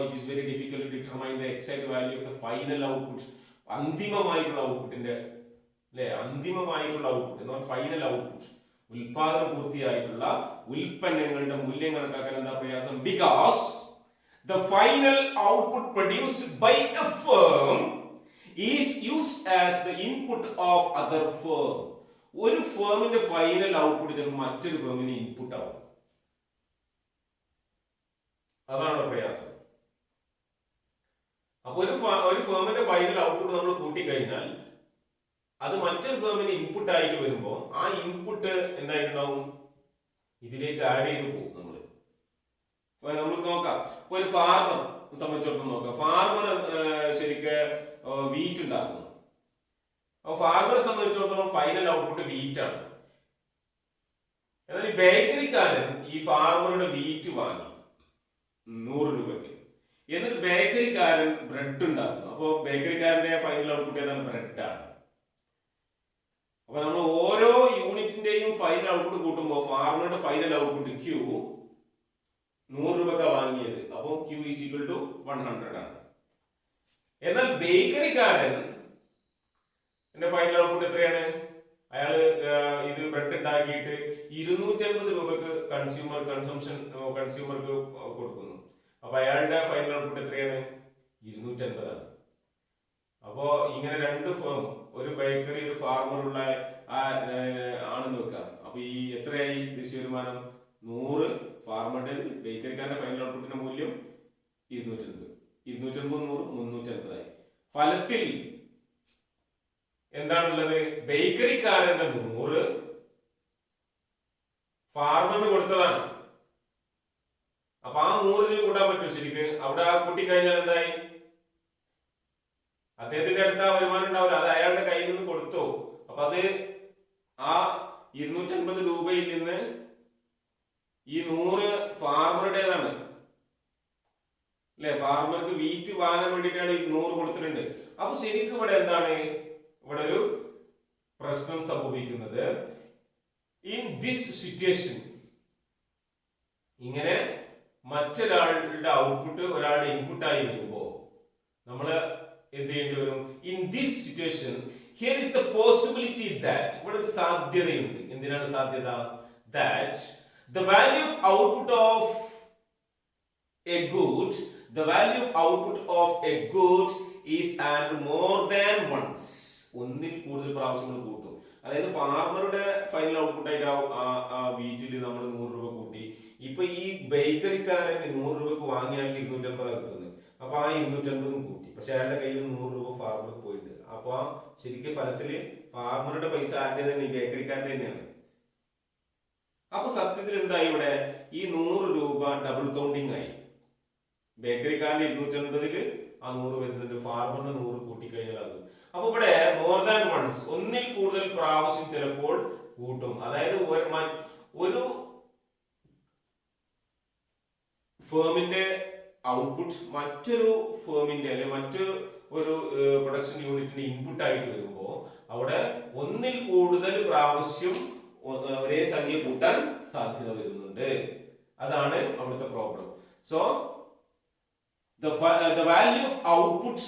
it is very difficult to determine the exact value of the final output, അന്തിമമായിട്ടുള്ള ഔട്ട്പുട്ടിന്റെ, അല്ലെ, അന്തിമമായിട്ടുള്ള ഔട്ട്പുട്ട് എന്നാൽ ഫൈനൽ ഔട്ട്പുട്ട്, ഉൽപാദനം പൂർത്തിയായിട്ടുള്ള ഉൽപ്പന്നങ്ങളുടെ മൂല്യം കണക്കാക്കാൻ എന്താ പ്രയാസം? Because the final output produced by a firm is used as the input of other firm. ഒരു ഫേമിന്റെ ഫൈനൽ ഔട്ട്പുട്ട് ചിലപ്പോൾ മറ്റൊരു ഫേമിന് ഇൻപുട്ട് ആവും. അതാണ് പ്രയാസം. അപ്പൊ ഒരു ഫേമിന്റെ ഫൈനൽ ഔട്ട്പുട്ട് നമ്മൾ കൂട്ടിക്കഴിഞ്ഞാൽ അത് മറ്റൊരു ഫേമിന് ഇൻപുട്ട് ആയിട്ട് വരുമ്പോൾ ആ ഇൻപുട്ട് എന്തായിട്ടുണ്ടാവും? ഇതിലേക്ക് ആഡ് ചെയ്ത് പോകും. നമ്മൾ നോക്കാം. ഇപ്പൊ ഒരു ഫാർമർ സംബന്ധിച്ചിടത്തോളം നോക്കാം. ഫാർമർ ശരിക്ക് വീറ്റ് ഉണ്ടാക്കുന്നു. അപ്പൊ ഫാർമറെ സംബന്ധിച്ചിടത്തോളം ഫൈനൽ ഔട്ട്പുട്ട് വീറ്റ് ആണ്. എന്നാൽ ഈ ബേക്കറിക്കാരൻ ഈ ഫാർമറുടെ വീറ്റ് വാങ്ങി 100 രൂപയ്ക്ക്. എന്നിട്ട് ബേക്കറിക്കാരൻ ബ്രെഡ് ഉണ്ടാക്കുന്നു. അപ്പോൾ ബേക്കറിക്കാരന്റെ ഫൈനൽ ഔട്ട്പുട്ട് ഏതാണ്? ബ്രെഡാണ്. അപ്പൊ നമ്മൾ ഓരോ യൂണിറ്റിന്റെയും ഫൈനൽ ഔട്ട്പുട്ട് കൂട്ടുമ്പോൾ ഫാർമറുടെ ഫൈനൽ ഔട്ട്പുട്ട് ക്യൂ 100 രൂപക്ക വാങ്ങിയത്. അപ്പോൾ ക്യൂ ഈസ് ഈക്വൽ ടു 100 ആണ്. എന്നാൽ ബേക്കറിക്കാരൻ ഫൈനൽ ഔട്ട്പുട്ട് എത്രയാണ്? അയാള് ഇത് ബ്രെഡ് ഉണ്ടാക്കിയിട്ട് 250 രൂപക്ക് കൺസ്യൂമർക്ക് കൊടുക്കുന്നു. അപ്പൊ അയാളുടെ ഫൈനൽ ഔട്ട്പുട്ട് എത്രയാണ്? 250 ആണ്. അപ്പോ ഇങ്ങനെ രണ്ട് ഫേം, ഒരു ബേക്കറി ഒരു ഫാർമറുള്ള ആണെന്ന് വെക്കാം. അപ്പൊ ഈ എത്രയായി ദേശീയ വരുമാനം? 100 ഫാർമറുടെ, ബേക്കറിക്കാരന്റെ ഫൈനൽ ഔട്ട്പുട്ടിന്റെ മൂല്യം 250. 250 100 350 ആയി. ഫലത്തിൽ എന്താണുള്ളത്? ബേക്കറിക്കാരന്റെ 100 ഫാർമറിന് കൊടുത്തതാണ്. അപ്പൊ ആ 100 കൂട്ടാൻ പറ്റും ശരിക്ക്? അവിടെ ആ കൂട്ടിക്കഴിഞ്ഞാൽ എന്തായി? അദ്ദേഹത്തിന്റെ അടുത്ത് ആ വരുമാനം ഉണ്ടാവില്ല, അത് അയാളുടെ കയ്യിൽ നിന്ന് കൊടുത്തു. അപ്പൊ അത് ആ 250 രൂപയിൽ നിന്ന് ഈ 100 ഫാർമറുടേതാണ്, അല്ലെ? ഫാർമർക്ക് വീറ്റ് വാങ്ങാൻ വേണ്ടിയിട്ടാണ് ഈ 100 കൊടുത്തിട്ടുണ്ട്. അപ്പൊ ശരിക്കും ഇവിടെ എന്താണ്? ഇവിടെ ഒരു പ്രശ്നം സംഭവിക്കുന്നത്. ഇൻ ദിസ് സിറ്റുവേഷൻ ഇങ്ങനെ മറ്റൊരാളുടെ ഔട്ട്പുട്ട് ഒരാളുടെ ഇൻപുട്ടായി വരുമ്പോൾ നമ്മൾ എന്ത് ചെയ്യേണ്ടി വരും? In this situation here is the possibility that, ഇവിടെ ഒരു സാധ്യതയുണ്ട്. എന്തിനാണ് സാധ്യത? That the value of output of a good, the value of output of a good is added more than once. ഒന്നിൽ കൂടുതൽ പ്രാവശ്യങ്ങൾ കൂട്ടും. അതായത് ഫാർമറുടെ ഫൈനൽ ഔട്ട്പുട്ട് ആയിട്ട് ആ വീട്ടിൽ നമ്മൾ 100 രൂപ കൂട്ടി. ഇപ്പൊ ഈ ബേക്കറിക്കാരൻ 100 രൂപക്ക് വാങ്ങിയാൽ 250 കിട്ടുന്നത്. അപ്പൊ ആ 250 കൂട്ടി. പക്ഷെ അയാളുടെ കയ്യിൽ 100 രൂപ ഫാർമർക്ക് പോയിട്ട്. അപ്പൊ ശരിക്കും ഫലത്തില് ഫാർമറുടെ പൈസ ആരുടെ തന്നെ ഈ ബേക്കറിക്കാരൻ്റെ തന്നെയാണ്. അപ്പൊ സത്യത്തിൽ എന്തായി? ഇവിടെ ഈ 100 രൂപ ഡബിൾ കൗണ്ടിങ് ആയി. ബേക്കറിക്കാരന് 250 ആ 100 വരുന്നുണ്ട്, ഫാർമറിന് 100 കൂട്ടിക്കഴിഞ്ഞാൽ അത്. അപ്പൊ ഇവിടെ മോർ ദാൻ വൺസ്, ഒന്നിൽ കൂടുതൽ പ്രാവശ്യം ചിലപ്പോൾ കൂട്ടും. അതായത് ഒരു ഫേമിന്റെ ഔട്ട്പുട്ട് മറ്റൊരു ഫേമിന്റെ അല്ലെങ്കിൽ മറ്റൊരു പ്രൊഡക്ഷൻ യൂണിറ്റിന് ഇൻപുട്ട് ആയിട്ട് വരുമ്പോൾ അവിടെ ഒന്നിൽ കൂടുതൽ പ്രാവശ്യം ഒരേ സംഖ്യ കൂട്ടാൻ സാധ്യത വരുന്നുണ്ട്. അതാണ് അവിടുത്തെ problem. So the value of output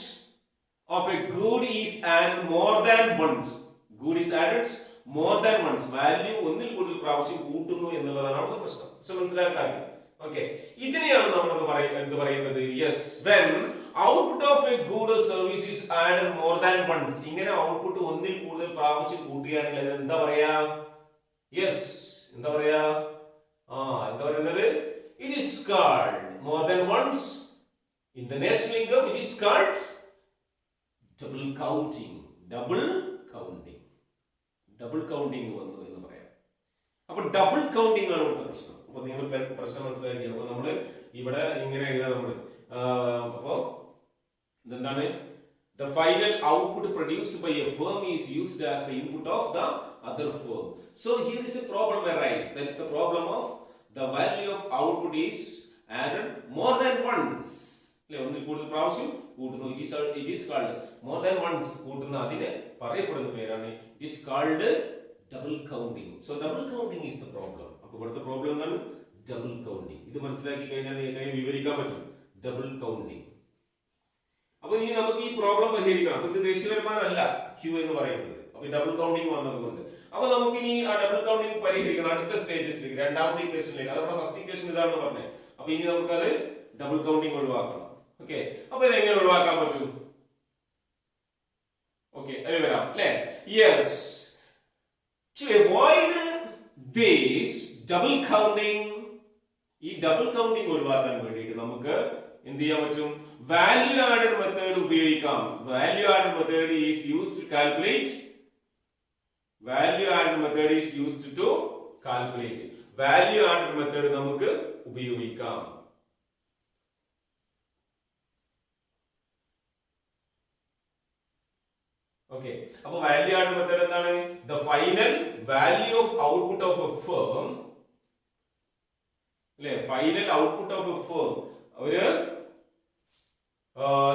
of a good is added more than once. Good is added more than once. Value ഒന്നിൽ കൂടുതൽ പ്രാവശ്യം കൂട്ടുന്നു എന്നുള്ളതാണ് അവിടുത്തെ പ്രശ്നം. സോ മനസ്സിലാക്കാൻ. ഓക്കെ, ഇതിനെയാണ് നമ്മൾ എന്ത് പറയുന്നത്? Yes, when output of a good or service is added more than once. ഇങ്ങനെ ഔട്ട്പുട്ട് ഒന്നിൽ കൂടുതൽ പ്രാവശ്യം കൂട്ടുകയാണെങ്കിൽ അത് എന്താ പറയാ? യെസ്, എന്താ പറയാ? എന്താ പറയുന്നത്? It is called more than once. In the next lingam it is called double counting. Double counting. Double counting വന്നു എന്ന് പറയാം. അപ്പോൾ ഡബിൾ കൗണ്ടിങ് ആണ് ഇവിടുത്തെ പ്രശ്നം. അപ്പൊ നിങ്ങൾ പ്രശ്നം മനസ്സിലാക്കി. അപ്പൊ നമ്മള് ഇവിടെ ഇങ്ങനെ എഴുതാം നമ്മൾ. അപ്പോ എന്താണ്? The final output produced by a firm is used as the input of the other firm. So here is a problem arise. That is the problem of the value of output is added more than once. ഒന്നിൽ കൂടുതൽ പ്രാവശ്യം കൂട്ടുന്നു. It is called more than once കൂട്ടുന്ന അതിനെ പറയപ്പെടുന്ന പേരാണ് it is called double counting. So double counting is the problem. അപ്പോൾ ഇവിടുത്തെ പ്രോബ്ലം എന്താണ്? Double counting. ഇത് മനസ്സിലാക്കി കഴിഞ്ഞാൽ എങ്ങനെ വിവരിക്കാൻ പറ്റും? Double counting. അപ്പൊ ഇനി നമുക്ക് ഈ പ്രോബ്ലം പരിഹരിക്കണം. അപ്പൊ ഇത് ദേശീയ വരുമാനമല്ല ക്യൂ എന്ന് പറയുന്നത്. അപ്പൊ ഡബിൾ കൗണ്ടിങ് വന്നതുകൊണ്ട് അപ്പൊ നമുക്ക് ഇനി ആ ഡബിൾ കൗണ്ടിങ് പരിഹരിക്കണം. അടുത്ത സ്റ്റേജസിലേക്ക്, രണ്ടാമത്തെ ഇക്വേഷനിലേക്ക്. അതവിടെ ഫസ്റ്റ് ഇക്വേഷൻ ഇതാണെന്ന് പറഞ്ഞത്. അപ്പൊ ഇനി നമുക്കത് ഡബിൾ കൗണ്ടിങ് ഒഴിവാക്കണം. ഓക്കെ, അപ്പൊ ഇത് എങ്ങനെ ഒഴിവാക്കാൻ പറ്റും? ഓക്കെ, അത് വരാം അല്ലേ? Yes, to avoid this double counting, ഈ ഡബിൾ കൗണ്ടിങ് ഒഴിവാക്കാൻ വേണ്ടിയിട്ട് നമുക്ക് എന്ത് ചെയ്യാൻ പറ്റും? വാല്യൂ ആഡഡ് മെത്തേഡ് ഉപയോഗിക്കാം. Value added method is used to calculate. Value added method is used to calculate. Value added method നമുക്ക് ഉപയോഗിക്കാം. ഓക്കെ, അപ്പൊ വാല്യൂ ആഡഡ് മെത്തേഡ് എന്താണ്? The final value of output of a firm, അല്ലെ? Final output of a firm, ഒരു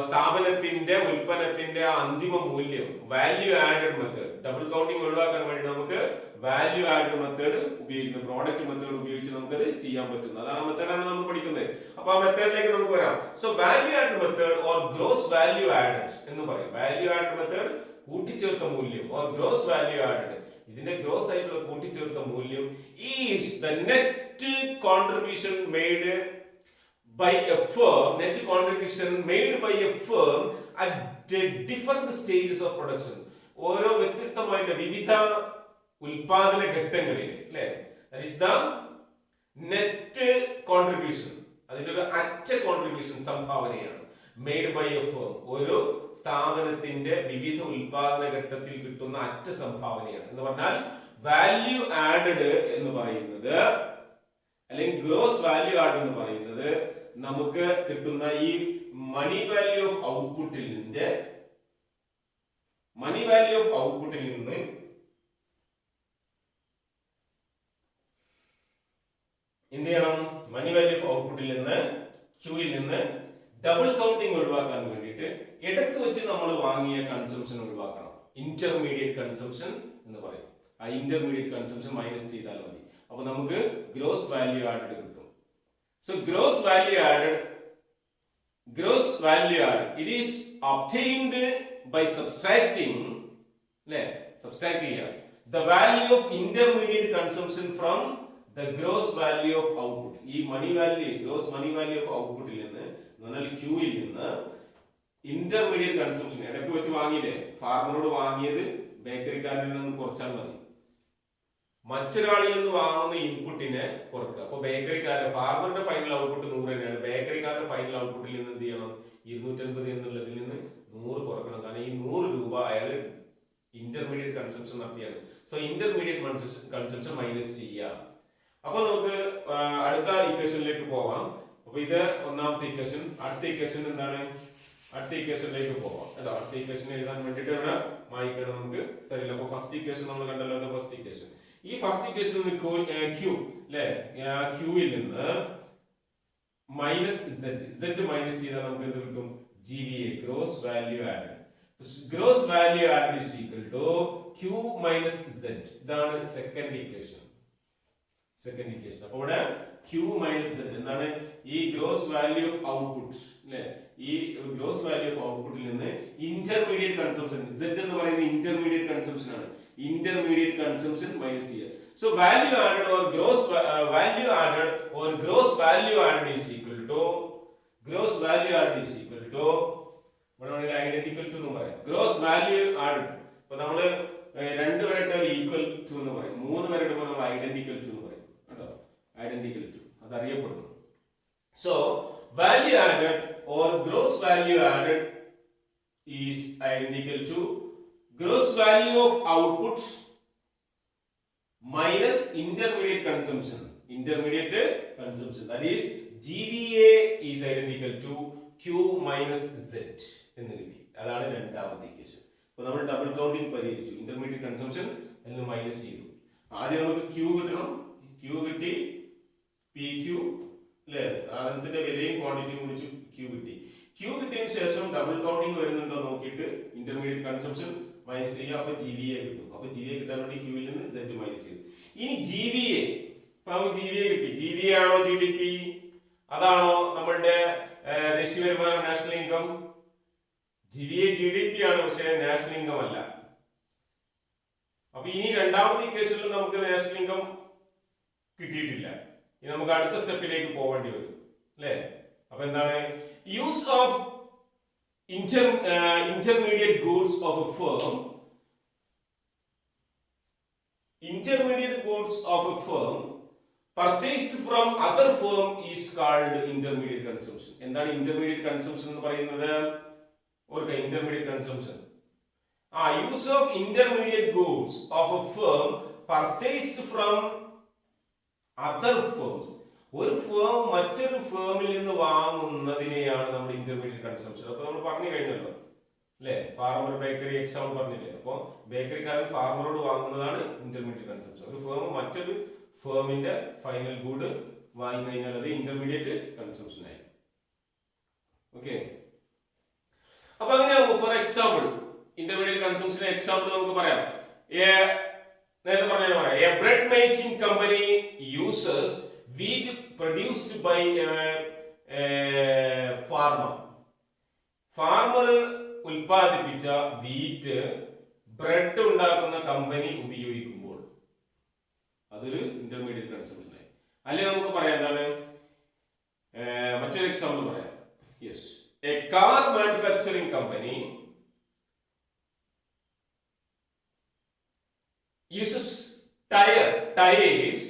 സ്ഥാപനത്തിന്റെ ഉൽപ്പന്നത്തിന്റെ അന്തിമ മൂല്യം. Value added method, double counting ഒഴിവാക്കാൻ വേണ്ടി നമുക്ക് വാല്യൂ ആഡഡ് മെത്തേഡ് ഉപയോഗിക്കുന്നു. പ്രോഡക്റ്റ് മെത്തേഡ് ഉപയോഗിച്ച് നമുക്കത് ചെയ്യാൻ പറ്റുന്നു. അതാണ് ആ മെത്തേഡാണ് നമ്മൾ പഠിക്കുന്നത്. അപ്പൊ ആ മെത്തേഡിലേക്ക് നമുക്ക് വരാം. So value added method or gross value added എന്ന് പറയും. വാല്യൂ ആഡഡ് മെത്തേഡ് കൂട്ടിച്ചേർത്ത മൂല്യം ഓർ ഗ്രോസ് വാല്യൂ ആഡഡ്. ഇതിന്റെ ഗ്രോസ് ആയിട്ടുള്ള കൂട്ടിച്ചേർത്ത മൂല്യം is the net contribution made by a firm, net contribution made by a firm at different stages of production. ഓരോ വ്യത്യസ്തമായ വിവിധ ഉൽപാദന ഘട്ടങ്ങളിൽ, അല്ലേ? that is the net contribution. അതിന്റെ ഒരു അറ്റ കോൺട്രിബ്യൂഷൻ സംഭാവനയാണ് made by a firm. ഓരോ സ്ഥാപനത്തിന്റെ വിവിധ ഉൽപാദന ഘട്ടത്തിൽ കിട്ടുന്ന അറ്റ സംഭാവനയാണ്. എന്ന് പറഞ്ഞാൽ വാല്യൂ ആഡഡ് എന്ന് പറയുന്നത് അല്ലെങ്കിൽ ഗ്രോസ് വാല്യൂ ആഡ് എന്ന് പറയുന്നത് നമുക്ക് കിട്ടുന്ന ഈ മണി വാല്യൂ ഓഫ് ഔട്ട്പുട്ടിൽ നിന്ന് എന്ത് ചെയ്യണം? മണി വാല്യൂ ഓഫ് ഔട്ട്പുട്ടിൽ നിന്ന് ക്യൂയിൽ നിന്ന് ഡബിൾ കൗണ്ടിങ് ഒഴിവാക്കാൻ വേണ്ടിയിട്ട് ഇടയ്ക്ക് വെച്ച് നമ്മൾ വാങ്ങിയ കൺസംഷൻ ഒഴിവാക്കണം. ഇന്റർമീഡിയറ്റ് കൺസംഷൻ എന്ന് പറയും. ആ ഇന്റർമീഡിയറ്റ് കൺസംഷൻ മൈനസ് ചെയ്താൽ മതി. അപ്പൊ നമുക്ക് ഗ്രോസ് വാല്യൂ ആഡഡ് കിട്ടും. So gross value added, it is obtained by subtracting the value of intermediate consumption from the gross value of output. ഈ money value gross money value of ഔട്ട്പുട്ടിൽ നിന്ന് എന്നാൽ ക്യൂയിൽ നിന്ന് ഇന്റർമീഡിയറ്റ് കൺസംഷൻ ഇടയ്ക്ക് വെച്ച് വാങ്ങിയില്ലേ, ഫാർമറോട് വാങ്ങിയത് ബേക്കറിക്കാരിൽ നിന്ന് കുറച്ചാൽ മതി, മറ്റൊരാളിൽ നിന്ന് വാങ്ങുന്ന ഇൻപുട്ടിനെ കുറക്കുക. അപ്പൊ ബേക്കറിക്കാരുടെ ഫാർമറുടെ ഫൈനൽ ഔട്ട്പുട്ട് 100 തന്നെയാണ്, ബേക്കറിക്കാരുടെ ഫൈനൽ ഔട്ട്പുട്ടിൽ നിന്ന് എന്ത് ചെയ്യണം, 250 എന്നുള്ളതിൽ നിന്ന് 100 കുറക്കണം. കാരണം ഈ 100 രൂപ അയാൾ ഇന്റർമീഡിയറ്റ് കൺസംഷൻ നടത്തിയാണ്. സോ ഇന്റർമീഡിയറ്റ് കൺസംഷൻ മൈനസ് ചെയ്യാം. അപ്പൊ നമുക്ക് അടുത്ത ഇക്വേഷനിലേക്ക് പോവാം. അപ്പൊ ഇത് ഒന്നാമത്തെ ഇക്വേഷൻ. അടുത്ത ഇക്വേഷൻ എന്താണ്, അടുത്ത ഇക്വേഷനിലേക്ക് പോവാം. അല്ല, അടുത്ത ഇക്വേഷൻ എഴുതാൻ വേണ്ടിട്ട് ഇവിടെ വായിക്കണം നമുക്ക് സ്ഥലമില്ല. അപ്പൊ ഫസ്റ്റ് ഇക്വേഷൻ നമ്മൾ കണ്ടല്ലോ, ഫസ്റ്റ് ഇക്വേഷൻ. ഈ ഫസ്റ്റ് ഇക്വേഷൻ ക്യൂ അല്ലെ, ക്യൂവിൽ നിന്ന് മൈനസ് സെഡ് മൈനസ് ചെയ്താൽ നമുക്ക് എന്ത് കിട്ടും, GVA, gross value added. Gross value added is equal to Q minus Z. ഇതാണ് സെക്കൻഡ് ഇക്വേഷൻ. അപ്പൊ ഇവിടെ ക്യൂ മൈനസ് സെഡ് എന്താണ്, ഈ ഗ്രോസ് വാല്യൂ ഓഫ് ഔട്ട്പുട്ട് അല്ലെ, ഈ ഗ്രോസ് വാല്യൂ ഓഫ് ഔട്ട്പുട്ടിൽ നിന്ന് ഇന്റർമീഡിയറ്റ് കൺസംഷൻ, സെഡ് എന്ന് പറയുന്നത് ഇന്റർമീഡിയറ്റ് കൺസംഷൻ ആണ്, ഇന്റർമീഡിയറ്റ് കൺസംഷൻ മൈനസ് ചെയ്യുക. So value added or gross value added is equal to gross value added is equal to ഇവിടെ identical to എന്ന് പറയാം. gross value added അപ്പോൾ നമ്മൾ 2 വരെ ഇട്ടാൽ equal to എന്ന് പറയും, 3 വരെ ഇടുമ്പോൾ നമ്മൾ identical to എന്ന് പറയും കേട്ടോ, identical to അത് അറിയപ്പെടുന്നു. So value added or gross value added is identical to gross value of output minus intermediate consumption. That is GVA is identical to Q minus Z എന്ന് കിട്ടി. അതാണ് രണ്ടാമത്തെ ഇക്വേഷൻ. അപ്പോൾ നമ്മൾ ഡബിൾ കൗണ്ടിങ് പരിഹരിച്ചു, intermediate consumption എന്ന് minus ചെയ്തു. ആദ്യം നമുക്ക് Q കിട്ടണം, Q കിട്ടി, PQ അല്ലേ, സാധനത്തിന്റെ വിലയും ക്വാണ്ടിറ്റിയും കുറിച്ച് Q കിട്ടി. Q കിട്ടിയതിനു ശേഷം ഡബിൾ കൗണ്ടിങ് വരുന്നുണ്ടോ നോക്കിയിട്ട് ഇന്റർമീഡിയറ്റ് കൺസംഷൻ മൈനസ് ചെയ്യുക, അപ്പൊ GVA കിട്ടും. അപ്പൊ GVA കിട്ടാൻ വേണ്ടി Q ൽ നിന്ന് Z മൈനസ് ചെയ്തു. ഇനി GVA, നമുക്ക് GVA കിട്ടി. GVA ആണോ GDP, അതാണോ നമ്മളുടെ ദേശീയ വരുമാനം, നാഷണൽ ഇൻകം? GVA GDP ആണ്, പക്ഷേ നാഷണൽ ഇൻകം അല്ല. അപ്പൊ ഇനി രണ്ടാമത്തെ ഇക്വേഷനിൽ നമുക്ക് നാഷണൽ ഇൻകം കിട്ടിയിട്ടില്ല. ഇനി നമുക്ക് അടുത്ത സ്റ്റെപ്പിലേക്ക് പോകേണ്ടി വരും അല്ലേ. അപ്പൊ എന്താണ്, use of intermediate goods of a firm. Intermediate goods of a firm purchased from other firm is called intermediate consumption. എന്താണ് intermediate consumption എന്ന് പറയുന്നത്? ഓർക്കുക, intermediate consumption. Use of intermediate goods of a firm purchased from other firms. ഒരു firm മറ്റൊരു ഫേമിൽ നിന്ന് വാങ്ങുന്നതിനെയാണ് നമ്മൾ intermediate consumption. അപ്പൊ നമ്മൾ പറഞ്ഞു കഴിഞ്ഞല്ലോ അല്ലെ, ഫാർമർ ബേക്കറി എക്സാമ്പിൾ പറഞ്ഞില്ലേ. അപ്പൊ ബേക്കറിക്കാരൻ ഫാർമറോട് വാങ്ങുന്നതാണ് ഇന്റർമീഡിയറ്റ് കൺസംഷൻ. ഒരു ഫേം മറ്റൊരു ഫേമിന്റെ ഫൈനൽ ഗുഡ് വാങ്ങിക്കഴിഞ്ഞാൽ അത് ഇന്റർമീഡിയറ്റ് കൺസംഷൻ ആയി. ഓക്കെ, അപ്പൊ അങ്ങനെയാകുമ്പോൾ for example intermediate consumption example നമുക്ക് പറയാം. നേരത്തെ പറഞ്ഞാൽ പറയാം, a bread making company users wheat produced by a farmer. Farmer ഉൽപ്പാദിപ്പിച്ച വീറ്റ് ബ്രെഡ് ഉണ്ടാക്കുന്ന കമ്പനി ഉപയോഗിക്കുമ്പോൾ അതൊരു ഇന്റർമീഡിയറ്റ് കൺസംഷൻ ആയി. അല്ലെങ്കിൽ നമുക്ക് പറയാം എന്താണ്, മറ്റൊരു എക്സാമ്പിൾ പറയാം. Yes, A car manufacturing company uses tires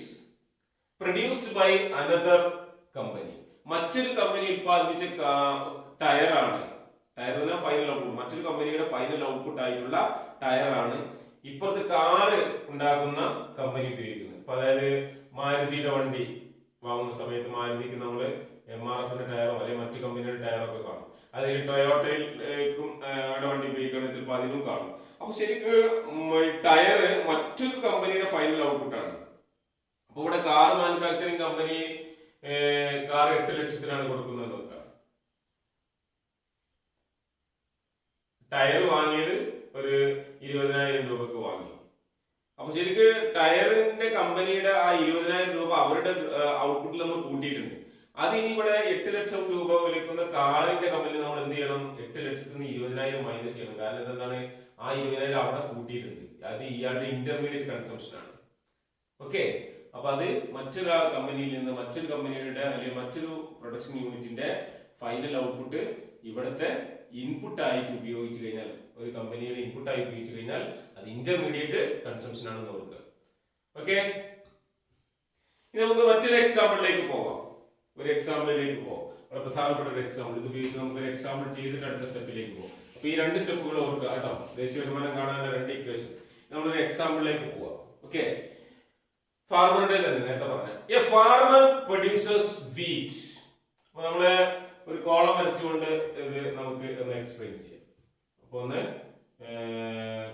produced by another company. മറ്റൊരു കമ്പനി ഉൽപ്പാദിപ്പിച്ച ടയറാണ്, ടയർ എന്ന ഫൈനൽ ഔട്ട്പുട്ട്, മറ്റൊരു കമ്പനിയുടെ ഫൈനൽ ഔട്ട്പുട്ട് ആയിട്ടുള്ള ടയറാണ് ഇപ്പുറത്ത് കാറ് ഉണ്ടാക്കുന്ന കമ്പനി ഉപയോഗിക്കുന്നത്. അപ്പൊ അതായത് മാരുതിയുടെ വണ്ടി വാങ്ങുന്ന സമയത്ത് മാരുതിക്ക് നമ്മൾ MRFന്റെ ടയറോ അല്ലെങ്കിൽ മറ്റു കമ്പനിയുടെ ടയറോ ഒക്കെ കാണും. അതിൽ ടൊയോട്ടയിലേക്കും വണ്ടി ഉപയോഗിക്കുകയാണെങ്കിൽ ചിലപ്പോൾ അതിനും കാണും. അപ്പൊ ശരിക്കും ടയർ മറ്റൊരു കമ്പനിയുടെ ഫൈനൽ ഔട്ട്പുട്ടാണ്. അപ്പൊ ഇവിടെ കാർ മാനുഫാക്ചറിംഗ് കമ്പനി കാർ 8 ലക്ഷത്തിനാണ് കൊടുക്കുന്നത് നോക്കാം. ടയർ വാങ്ങിയത് ഒരു 20,000 രൂപക്ക് വാങ്ങി. അപ്പൊ ശരിക്കും ടയറിന്റെ കമ്പനിയുടെ ആ 20,000 രൂപ അവരുടെ ഔട്ട്പുട്ടിൽ നമ്മൾ കൂട്ടിയിട്ടുണ്ട്. അത് ഇനി ഇവിടെ 8 ലക്ഷം രൂപ വിളിക്കുന്ന കാറിന്റെ കമ്പനി നമ്മൾ എന്ത് ചെയ്യണം? 8 ലക്ഷത്തിൽ നിന്ന് 20,000 മൈനസ് ചെയ്യണം. കാരണം എന്താണ്? ആ 20,000 അവിടെ കൂട്ടിയിട്ടുണ്ട്. അത് ഇയാളുടെ ഇന്റർമീഡിയറ്റ് കൺസംഷൻ ആണ്. ഓക്കെ, അപ്പൊ അത് മറ്റൊരു കമ്പനിയിൽ നിന്ന് മറ്റൊരു കമ്പനിയുടെ അല്ലെങ്കിൽ മറ്റൊരു പ്രൊഡക്ഷൻ യൂണിറ്റിന്റെ ഫൈനൽ ഔട്ട്പുട്ട് ഇവിടുത്തെ ഇൻപുട്ട് ആയിട്ട് ഉപയോഗിച്ചു കഴിഞ്ഞാൽ, ഒരു കമ്പനിയുടെ ഇൻപുട്ട് ആയി ഉപയോഗിച്ചു കഴിഞ്ഞാൽ അത് ഇന്റർമീഡിയറ്റ് കൺസംഷൻ ആണെന്ന് ഓർക്കുക. ഓക്കെ, ഇനി നമുക്ക് മറ്റൊരു എക്സാമ്പിളിലേക്ക് പോവാം. ഒരു എക്സാമ്പിളിലേക്ക് പോകാം. വളരെ പ്രധാനപ്പെട്ട ഒരു എക്സാമ്പിൾ. ഇത് ഉപയോഗിച്ച് നമുക്ക് ഒരു എക്സാമ്പിൾ ചെയ്തിട്ട് അടുത്ത സ്റ്റെപ്പിലേക്ക് പോകാം. അപ്പൊ ഈ 2 സ്റ്റെപ്പുകൾ ഓർക്കുക കേട്ടോ. ദേശീയ വരുമാനം കാണാനുള്ള 2 ഇക്വേഷൻ. നമ്മളൊരു എക്സാമ്പിളിലേക്ക് പോവാം. ഓക്കെ, ഫാർമറുടെ തന്നെ നേരത്തെ പറഞ്ഞ എ ഫാർമർ പ്രൊഡ്യൂസസ് വീറ്റ്. അപ്പൊ നമ്മള് ഒരു കോളം വരച്ചുകൊണ്ട് ഇത് നമുക്ക് ഒന്ന് എക്സ്പ്ലെയിൻ ചെയ്യാം. അപ്പൊ ഒന്ന്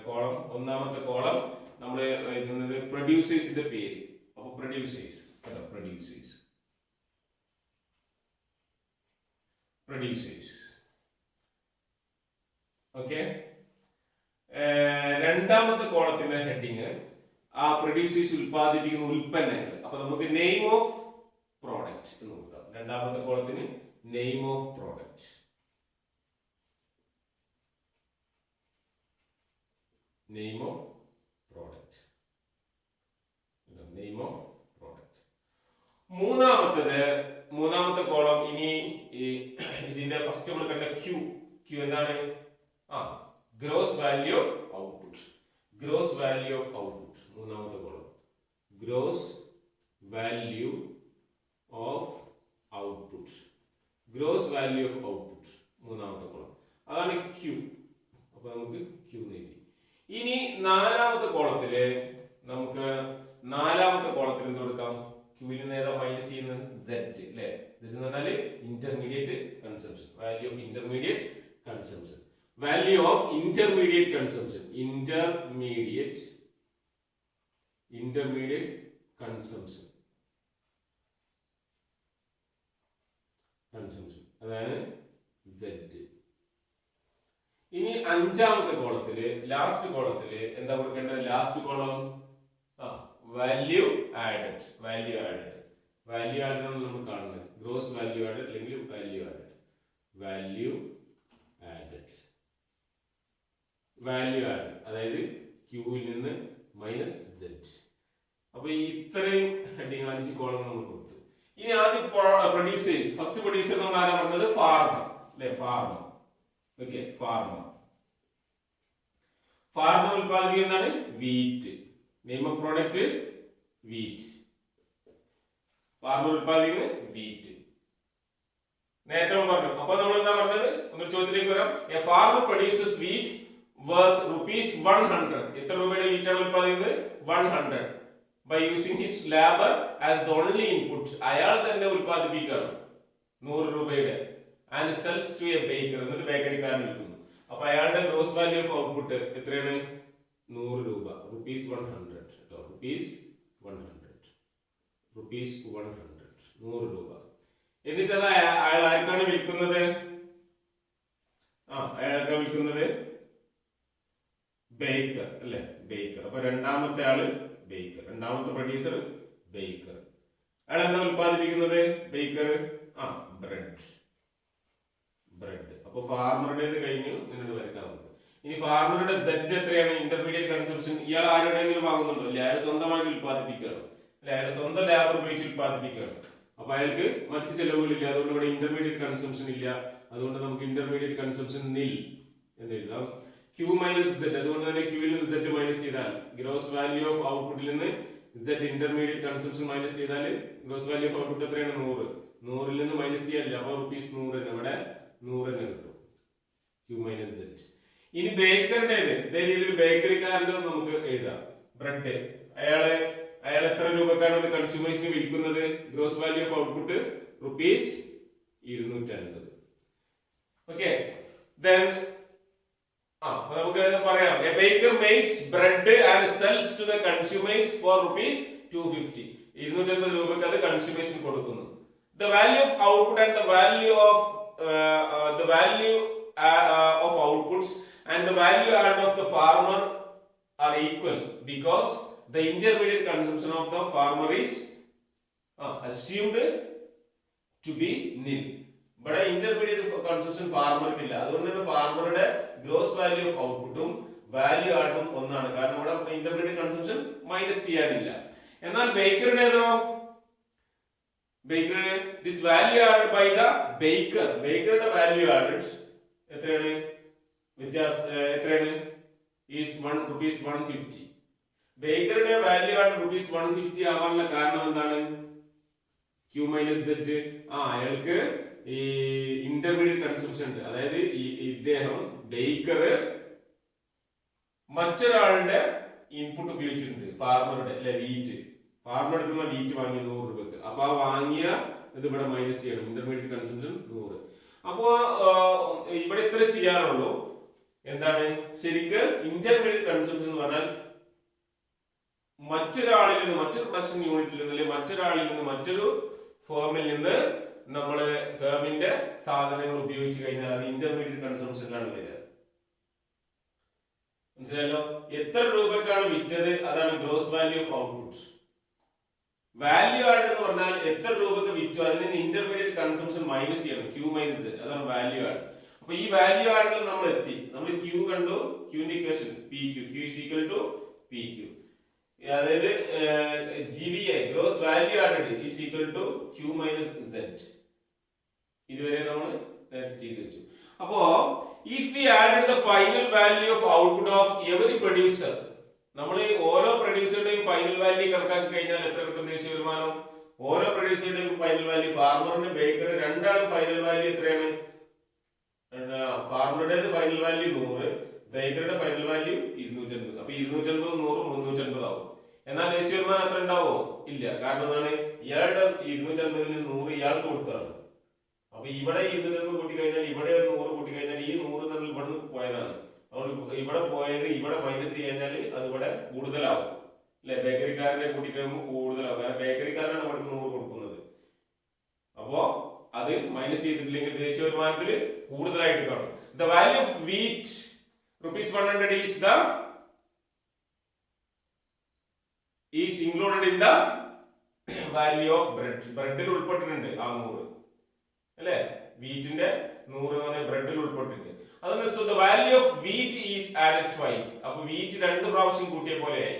കോളം, ഒന്നാമത്തെ കോളം നമ്മൾ എഴുതുന്നത് പ്രൊഡ്യൂസേഴ്സിന്റെ പേര്. അപ്പൊ പ്രൊഡ്യൂസേഴ്സ് കേട്ടോ, പ്രൊഡ്യൂസേഴ്സ് ഓക്കെ. രണ്ടാമത്തെ കോളത്തിന്റെ ഹെഡിങ് ആ പ്രൊഡ്യൂസേഴ്സ് ഉൽപ്പാദിപ്പിക്കുന്ന ഉൽപ്പന്നങ്ങൾ. അപ്പൊ നമുക്ക് നെയിം ഓഫ് പ്രോഡക്റ്റ് എന്ന് നോക്കാം. രണ്ടാമത്തെ കോളത്തിന് name of product. Name of product, name of product. മൂന്നാമത്തെ കോളം ഇനി ഇതിന്റെ ഫസ്റ്റ് നമ്മൾ കണ്ട ക്യൂ എന്താണ്? Gross value of output. Gross value of output മൂന്നാമത്തെ column. Gross value of output. Gross value of output മൂന്നാമത്തെ കോളം. അതാണ് ക്യൂ. അപ്പൊ നമുക്ക് ക്യൂ നേടി. ഇനി നാലാമത്തെ കോളത്തിൽ എന്ത് കൊടുക്കാം? ക്യൂവിൽ നിന്ന് ഏതാ മൈനസ് ചെയ്യുന്നത്? സെറ്റ് അല്ലെ. സെറ്റ് എന്ന് പറഞ്ഞാൽ intermediate consumption. Value of intermediate consumption. Value of intermediate consumption. Intermediate consumption. അതാണ് സെറ്റ്. ഇനി അഞ്ചാമത്തെ കോളത്തില്, ലാസ്റ്റ് കോളത്തില് എന്താ കൊടുക്കേണ്ടത്? Last column value added. Value added ആണ് നമ്മൾ കാണുന്നത്. ഗ്രോസ് വാല്യൂ ആഡഡ് അല്ലെങ്കിൽ വാല്യൂ ആഡഡ്. വാല്യൂ ആഡഡ് അതായത് ക്യൂവിൽ നിന്ന് മൈനസ് സെറ്റ്. അപ്പൊ ഇത്രയും ഹെഡിങ് 5 കോളം നമ്മൾ കൊടുത്തു. ഇനി ആദ്യം പ്രൊഡ്യൂസേഴ്സ്. ഫസ്റ്റ് പ്രൊഡ്യൂസർ നമ്മൾ ആരാ പറഞ്ഞത്? ഫാർമർ അല്ലെ. ഫാർമർ. ഓക്കെ, ഫാർമർ ഉൽപ്പാദിപ്പിക്കുന്നതാണ് wheat. Name of product wheat. Farmer ഉൽപ്പാദിപ്പിക്കുന്നത് വീറ്റ്. നേരത്തെ പറഞ്ഞു. അപ്പൊ നമ്മൾ എന്താ പറഞ്ഞത്? ഒന്ന് ചോദ്യത്തിലേക്ക് വരാം. A farmer produces wheat worth ₹100. എത്ര രൂപയുടെ വീറ്റാണ് ഉൽപ്പാദിപ്പിക്കുന്നത്? 100. By using his labour as the only input. അയാൾ തന്നെ ഉൽപ്പാദിപ്പിക്കുകയാണ് 100 രൂപയുടെ. And sells to a baker. എന്നിട്ട് ബേക്കറിക്കാരൻ വിൽക്കുന്നു. അപ്പൊ അയാളുടെ ഗ്രോസ് വാല്യൂ ഓഫ് ഔട്ട്പുട്ട് എത്രയാണ്? 100 രൂപ. ₹100 കേട്ടോ. ₹100. 100 രൂപ. എന്നിട്ട് അത് അയാൾ ആർക്കാണ് വിൽക്കുന്നത്? അയാൾക്ക് വിൽക്കുന്നത് ബേക്കർ അല്ലെ. ബേക്കർ. അപ്പൊ രണ്ടാമത്തെ ആള് ബേക്കർ. രണ്ടാമത്തെ പ്രൊഡ്യൂസർ ബേക്കർ. അയാൾ എന്താ ഉൽപ്പാദിപ്പിക്കുന്നത്? Baker bread. അപ്പൊ ഫാർമറുടേത് കഴിഞ്ഞു. നിന്നോട് വരയ്ക്കാൻ നമുക്ക്. ഇനി ഫാർമറുടെ സെഡ് എത്രയാണ്? Intermediate consumption. ഇയാൾ ആരുടെയെങ്കിലും വാങ്ങുന്നുണ്ടോ? ഇല്ല. അയാൾ സ്വന്തമായിട്ട് ഉൽപ്പാദിപ്പിക്കുകയാണ് അല്ലെ. അയാൾ സ്വന്തം ലേബർ ഉപയോഗിച്ച് ഉൽപ്പാദിപ്പിക്കുകയാണ്. അപ്പൊ അയാൾക്ക് മറ്റു ചെലവുകളില്ല. അതുകൊണ്ട് ഇവിടെ ഇന്റർമീഡിയറ്റ് കൺസംഷൻ ഇല്ല. അതുകൊണ്ട് നമുക്ക് ഇന്റർമീഡിയറ്റ് കൺസംഷൻ നിൽ എന്ന് എഴുതാം. Q minus Z. അതുകൊണ്ട് തന്നെ ക്യൂവിൽ നിന്ന് സെഡ് മൈനസ് ചെയ്താൽ ഗ്രോസ് വാല്യൂ ഓഫ് ഔട്ട്പുട്ടിൽ നിന്ന് സെഡ് ഇന്റർമീഡിയറ്റ് കൺസംഷൻ മൈനസ് ചെയ്താൽ ഗ്രോസ് വാല്യൂ ഓഫ് ഔട്ട്പുട്ട് എത്രയാണ്? 100. 100ൽ നിന്ന് മൈനസ് ചെയ്യാനില്ല. അപ്പൊ ₹100 ഇവിടെ 100 കിട്ടും. Q minus Z. ഇനി ബേക്കറുടേത് ഇതേ രീതിയിൽ ബേക്കറിക്കാരൻ്റെ നമുക്ക് എഴുതാം. ബ്രെഡ്. അയാൾ എത്ര രൂപക്കാണ് അത് കൺസ്യൂമേഴ്സിന് വിൽക്കുന്നത്? Gross value of output ₹250. Okay. Then നമുക്ക് പറയാം. A baker makes bread and sells to the consumers for ₹250. 250 രൂപയ്ക്ക് അത് കൺസ്യൂമേഴ്സിന് കൊടുക്കുന്നു. The value of output and the value of outputs and the value added of the farmer are equal because the intermediate consumption of the farmer is assumed to be nil. ഇവിടെ intermediate consumption ഫാർമർക്ക് ഇല്ല. അതുകൊണ്ട് തന്നെ ഫാർമറുടെ gross value of ഔട്ട്പുട്ടും value ആഡും ഒന്നാണ്. കാരണം ഇവിടെ ഇന്റർമീഡിയറ്റ് കൺസംഷൻ മൈനസ് ചെയ്യാനില്ല. എന്നാൽ ബേക്കറുടേതോ, ബേക്കറുടെ this value added by the baker, ബേക്കറുടെ വാല്യൂ ആഡഡ് എത്രയാണ്? വ്യത്യാസം എത്രയാണ്? ഈസ് ₹150. ബേക്കറുടെ വാല്യൂ ആഡ് ₹150 ആവാനുള്ള കാരണം എന്താണ്? Q minus Z. അയാൾക്ക് ഈ ഇന്റർമീഡിയറ്റ് കൺസംഷൻ ഉണ്ട്. അതായത് ഇദ്ദേഹം ബേക്കർ മറ്റൊരാളുടെ ഇൻപുട്ട് ഉപയോഗിച്ചിട്ടുണ്ട്, ഫാർമറുടെ അല്ലെ വീറ്റ്. ഫാർമർ എടുക്കുന്ന വീറ്റ് വാങ്ങി ₹100. അപ്പൊ ആ വാങ്ങിയ ഇത് ഇവിടെ മൈനസ് ചെയ്യണം. Intermediate consumption 100. അപ്പോ ഇവിടെ ഇത്ര ചെയ്യാനുള്ളൂ. എന്താണ് ശരിക്ക് ഇന്റർമീഡിയറ്റ് കൺസംഷൻ എന്ന് പറഞ്ഞാൽ മറ്റൊരാളിൽ നിന്ന്, മറ്റൊരു പ്രൊഡക്ഷൻ യൂണിറ്റിൽ നിന്ന്, അല്ലെങ്കിൽ മറ്റൊരാളിൽ നിന്ന്, മറ്റൊരു ഫേമിൽ നിന്ന് നമ്മള് ഫേമിന്റെ സാധനങ്ങൾ ഉപയോഗിച്ച് കഴിഞ്ഞാൽ അത് ഇന്റർമീഡിയറ്റ് കൺസംഷനിലാണ് വരിക. മനസ്സിലായല്ലോ? എത്ര രൂപക്കാണ് വിറ്റത് അതാണ് gross value of output. Value add എന്ന് പറഞ്ഞാൽ എത്ര രൂപക്ക് വിറ്റു അതിൽ നിന്ന് ഇന്റർമീഡിയറ്റ് കൺസംഷൻ മൈനസ് ചെയ്യണം. Q മൈനസ് Z, അതാണ് വാല്യൂ ആഡ്. അപ്പൊ ഈ വാല്യൂ ആഡിൽ നമ്മൾ എത്തി. നമ്മൾ Q കണ്ടു, Qന്റെ equation PQ, Q is equal to PQ. അതായത് GVI gross value added is equal to Q minus Z. ഇതുവരെ നമ്മൾ നേരത്തെ ചെയ്തു വെച്ചു. അപ്പോ if we added the final value of output of every producer, നമ്മൾ ഓരോ പ്രൊഡ്യൂസറുടെയും ഫൈനൽ വാല്യൂ കണക്കാക്കി കഴിഞ്ഞാൽ എത്ര കിട്ടും ദേശീയ വരുമാനം? ഓരോ പ്രൊഡ്യൂസറുടെയും ഫൈനൽ വാല്യൂ, ഫാർമറിന് ബേക്കർ രണ്ടാളും ഫൈനൽ വാല്യൂ എത്രയാണ്? ഫാർമറുടേത് ഫൈനൽ വാല്യൂ 100, ബേക്കറുടെ ഫൈനൽ വാല്യൂ 250. അപ്പൊ 250 100 350 ആവും. എന്നാൽ ദേശീയ വരുമാനം എത്ര ഉണ്ടാവോ? ഇല്ല. കാരണം എന്താണ്? ഇയാളുടെ 250 100 ഇയാൾക്ക് കൊടുത്താണ്. അപ്പൊ ഇവിടെ 250 കൂട്ടി കഴിഞ്ഞാൽ ഇവിടെ 100 കൂട്ടി കഴിഞ്ഞാൽ ഈ 100 തമ്മിൽ ഇവിടെ പോയതാണ്. അതുകൊണ്ട് ഇവിടെ പോയത് ഇവിടെ മൈനസ് കഴിഞ്ഞാൽ അത് ഇവിടെ കൂടുതലാവും അല്ലെ? ബേക്കറിക്കാരനെ കൂട്ടി കഴിയുമ്പോൾ കൂടുതലാവും. കാരണം ബേക്കറിക്കാരനാണ് ഇവിടെ 100 കൊടുക്കുന്നത്. അപ്പോ അത് മൈനസ് ചെയ്തിട്ടില്ലെങ്കിൽ ദേശീയ വരുമാനത്തിൽ കൂടുതലായിട്ട് കാണും. The value of wheat ₹100 is included in the value of bread. ബ്രെഡിൽ ഉൾപ്പെട്ടിട്ടുണ്ട് ആ 100 അല്ലെ? വീറ്റിന്റെ 100 ബ്രെഡിൽ ഉൾപ്പെട്ടിട്ടുണ്ട്. അതുകൊണ്ട് so the value of wheat is added twice. അപ്പൊ വീറ്റ് 2 പ്രാവശ്യം കൂട്ടിയ പോലെയായി.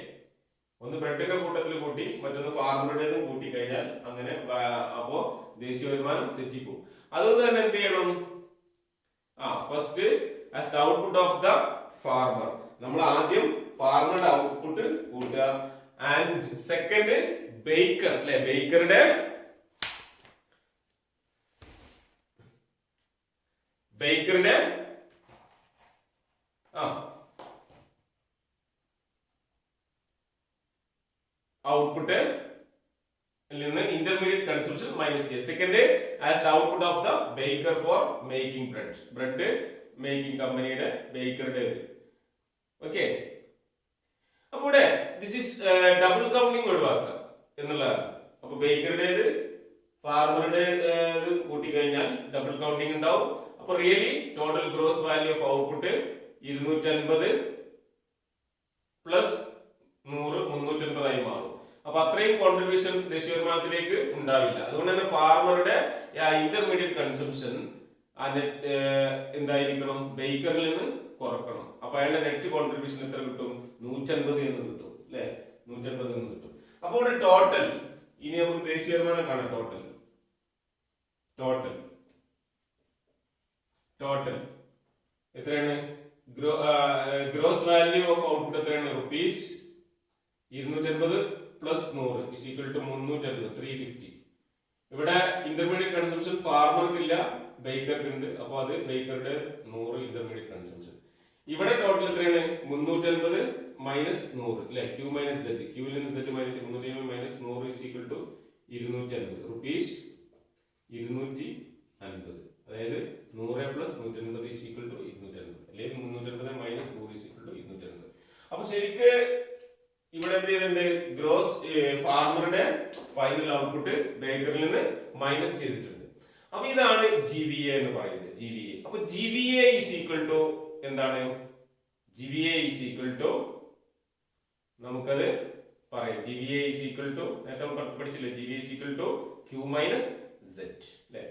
ഒന്ന് ബ്രെഡിന്റെ കൂട്ടത്തിൽ കൂട്ടി, മറ്റൊന്ന് ഫാർമറുടേതും കൂട്ടി കഴിഞ്ഞാൽ അങ്ങനെ അപ്പോ ദേശീയ വരുമാനം തെറ്റിപ്പോകും. അതുകൊണ്ട് തന്നെ എന്ത് ചെയ്യണം? First as the output of the farmer, നമ്മൾ ആദ്യം ഫാർമറുടെ ഔട്ട്പുട്ട് കൂട്ടുക. ആൻഡ് സെക്കൻഡ് ബേക്കർ അല്ലെ? ബേക്കറുടെ ഔട്ട്പുട്ട് നിന്ന് ഇന്റർമീഡിയറ്റ് കൺസംഷൻ മൈനസ് ചെയ്യുക. Second as the output of the Baker for making bread. Bread making കമ്പനിയുടെ ബേക്കറുടെ. ഓക്കെ. അപ്പൊ ഇവിടെ ദിസ് ഈസ് ഡബിൾ കൗണ്ടിങ് ഒഴിവാക്കുക എന്നുള്ളതാണ്. അപ്പൊ ബേക്കറുടേത് ഫാർമറുടെ കൂട്ടിക്കഴിഞ്ഞാൽ ഡബിൾ കൗണ്ടിങ് ഉണ്ടാവും. അപ്പൊ really total gross value of output 250 plus 100 350 ആയി മാറും. അപ്പൊ അത്രയും കോൺട്രിബ്യൂഷൻ ദേശീയ വരുമാനത്തിലേക്ക് ഉണ്ടാവില്ല. അതുകൊണ്ട് തന്നെ ഫാർമറുടെ ഇന്റർമീഡിയറ്റ് കൺസംഷൻ എന്തായിരിക്കണം? ബേക്കറിൽ നിന്ന് കുറക്കണം. അപ്പൊ അയാളുടെ നെറ്റ് കോൺട്രിബ്യൂഷൻ എത്ര കിട്ടും? 150 എന്ന് കിട്ടും അല്ലെ? 150 എന്ന് കിട്ടും. അപ്പൊ ഇവിടെ ടോട്ടൽ, ഇനി നമുക്ക് ദേശീയ വരുമാനം കാണാം. ടോട്ടൽ എത്രയാണ്? ഗ്രോസ് വാല്യൂ ഓഫ് ഔട്ട്പുട്ട് എത്രയാണ്? ₹250 പ്ലസ് 100 is equal to 350, 350. ഇവിടെ ഇന്റർമീഡിയറ്റ് കൺസംഷൻ ഫാർമർക്ക് ഇല്ല, ബേക്കർക്ക് ഉണ്ട്. അപ്പൊ അത് ബേക്കറുടെ 100 ഇന്റർമീഡിയറ്റ് കൺസംഷൻ. ഇവിടെ ടോട്ടൽ എത്രയാണ്? 350 മൈനസ് 100 അല്ലെ? Q മൈനസ് Z, Qയിൽ നിന്ന് Z minus 350 minus 100 is equal to 250 ₹250. അതായത് 100 പ്ലസ് 150 is equal to 250 അല്ലെങ്കിൽ 350 മൈനസ് 100 is equal to 250. അപ്പൊ ശരിക്ക് ഇവിടെ എന്ത് ചെയ്തിട്ടുണ്ട്? ഗ്രോസ് ഫാർമറുടെ ഫൈനൽ ഔട്ട്പുട്ട് ബേക്കറിൽ നിന്ന് മൈനസ് ചെയ്തിട്ടുണ്ട്. അപ്പൊ ഇതാണ് GVA എന്ന് പറയുന്നത്. GVA. അപ്പൊ GVA ഈസ് ഈക്വൽ ടു എന്താണ്? GVA ഈസ് ഈക്വൽ ടു നമുക്കത് പറയാം. GVA ഈസ് ഈക്വൽ ടു നേരത്തെ പഠിച്ചില്ലേ? GVA is equal to Q minus Z. Set അല്ലെ.